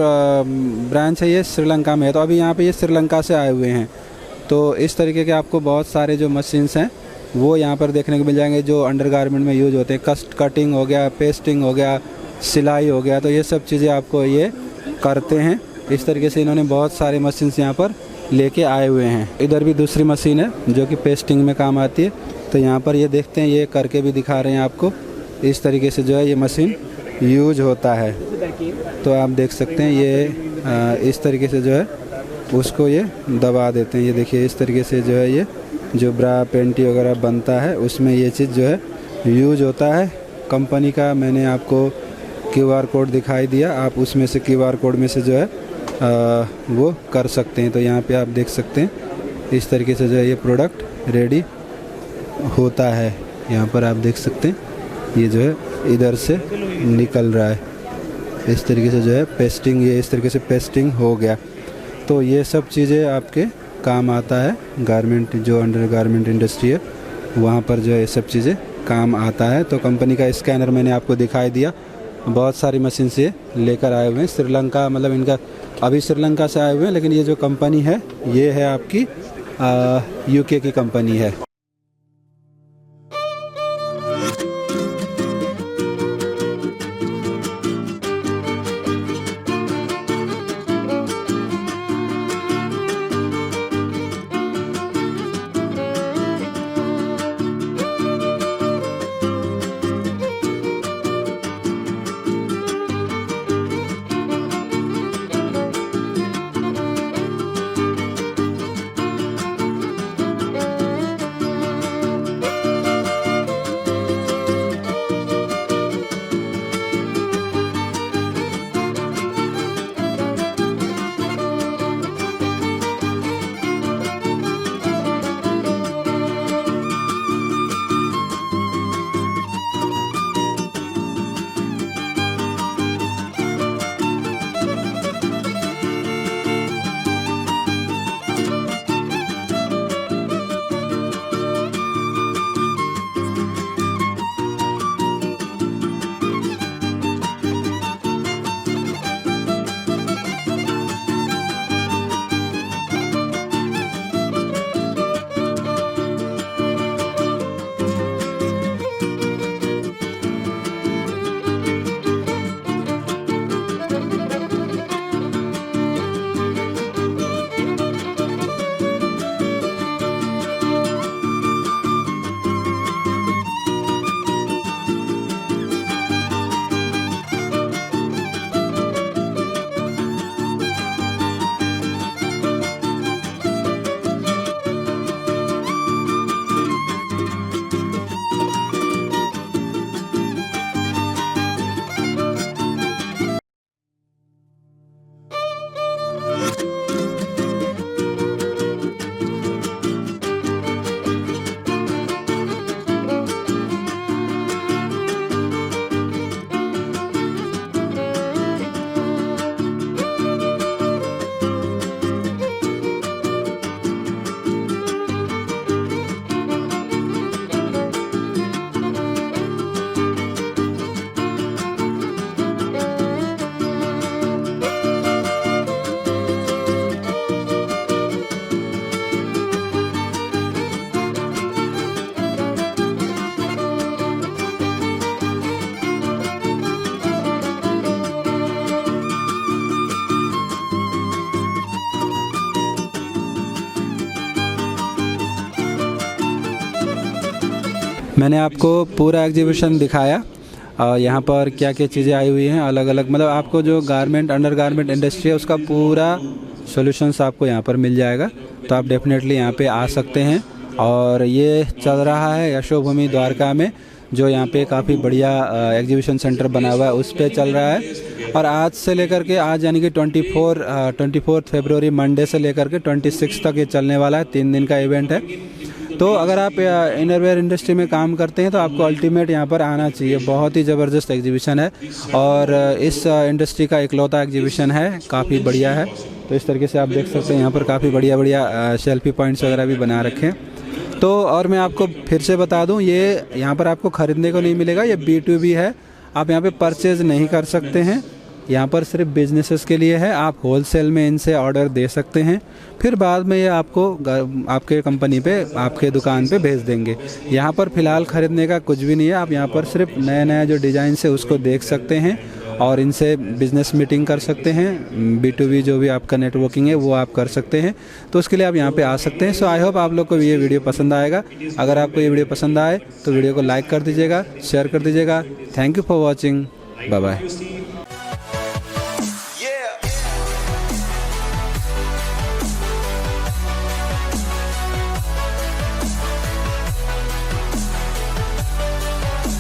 ब्रांच है ये श्रीलंका में है। तो अभी यहाँ पे ये श्रीलंका से आए हुए हैं। तो इस तरीके के आपको बहुत सारे जो मशीन्स हैं वो यहाँ पर देखने को मिल जाएंगे जो अंडरगारमेंट में यूज होते हैं। कटिंग हो गया, पेस्टिंग हो गया, सिलाई हो गया, तो ये सब चीज़ें आपको ये करते हैं। इस तरीके से इन्होंने बहुत सारे मशीन्स यहाँ पर लेके आए हुए हैं। इधर भी दूसरी मशीन है जो कि पेस्टिंग में काम आती है। तो यहाँ पर ये देखते हैं, ये करके भी दिखा रहे हैं आपको। इस तरीके से जो है ये मशीन यूज होता है। तो आप देख सकते हैं ये इस तरीके से जो है उसको ये दबा देते हैं। ये देखिए इस तरीके से जो है ये जो ब्रा पेंटी वगैरह बनता है उसमें ये चीज़ जो है यूज होता है। कंपनी का मैंने आपको QR कोड दिखाई दिया, आप उसमें से QR कोड में से जो है वो कर सकते हैं। तो यहाँ पे आप देख सकते हैं इस तरीके से जो है ये प्रोडक्ट रेडी होता है। यहाँ पर आप देख सकते हैं ये जो है इधर से निकल रहा है। इस तरीके से जो है पेस्टिंग, ये इस तरीके से पेस्टिंग हो गया। तो ये सब चीज़ें आपके काम आता है। गारमेंट जो अंडर गारमेंट इंडस्ट्री है वहाँ पर जो है ये सब चीज़ें काम आता है। तो कंपनी का स्कैनर मैंने आपको दिखाई दिया। बहुत सारी मशीन से लेकर आए हुए हैं श्रीलंका, मतलब इनका अभी श्रीलंका से आए हुए हैं, लेकिन ये जो कंपनी है ये है आपकी UK की कंपनी है। मैंने आपको पूरा एग्जीबिशन दिखाया और यहाँ पर क्या क्या चीज़ें आई हुई हैं अलग अलग, मतलब आपको जो गारमेंट अंडर गारमेंट इंडस्ट्री है उसका पूरा सॉल्यूशंस आपको यहाँ पर मिल जाएगा। तो आप डेफिनेटली यहाँ पे आ सकते हैं। और ये चल रहा है यशोभूमि द्वारका में, जो यहाँ पे काफ़ी बढ़िया एग्जीबिशन सेंटर बना हुआ है, उस पर चल रहा है। और आज से लेकर के आज यानी कि 24 फरवरी मंडे से लेकर के 26 तक ये चलने वाला है, 3 दिन का इवेंट है। तो अगर आप इनरवेयर इंडस्ट्री में काम करते हैं तो आपको अल्टीमेट यहाँ पर आना चाहिए। बहुत ही ज़बरदस्त एग्जीबिशन है और इस इंडस्ट्री का इकलौता एग्जीबिशन है, काफ़ी बढ़िया है। तो इस तरीके से आप देख सकते हैं यहाँ पर काफ़ी बढ़िया बढ़िया सेल्फी पॉइंट्स वगैरह भी बना रखे हैं। तो और मैं आपको फिर से बता दूं, ये यहाँ पर आपको ख़रीदने को नहीं मिलेगा, ये B2B है, आप यहाँ पे परचेज़ नहीं कर सकते हैं। यहाँ पर सिर्फ बिजनेसेस के लिए है, आप होलसेल में इनसे ऑर्डर दे सकते हैं, फिर बाद में ये आपको आपके कंपनी पे आपके दुकान पे भेज देंगे। यहाँ पर फ़िलहाल ख़रीदने का कुछ भी नहीं है, आप यहाँ पर सिर्फ नया नया जो डिज़ाइन है उसको देख सकते हैं और इनसे बिज़नेस मीटिंग कर सकते हैं। B2B जो भी आपका नेटवर्किंग है वो आप कर सकते हैं। तो उसके लिए आप यहाँ पे आ सकते हैं। सो आई होप आप लोग को ये वीडियो पसंद आएगा। अगर आपको ये वीडियो पसंद आए तो वीडियो को लाइक कर दीजिएगा, शेयर कर दीजिएगा। Thank you for watching, bye bye.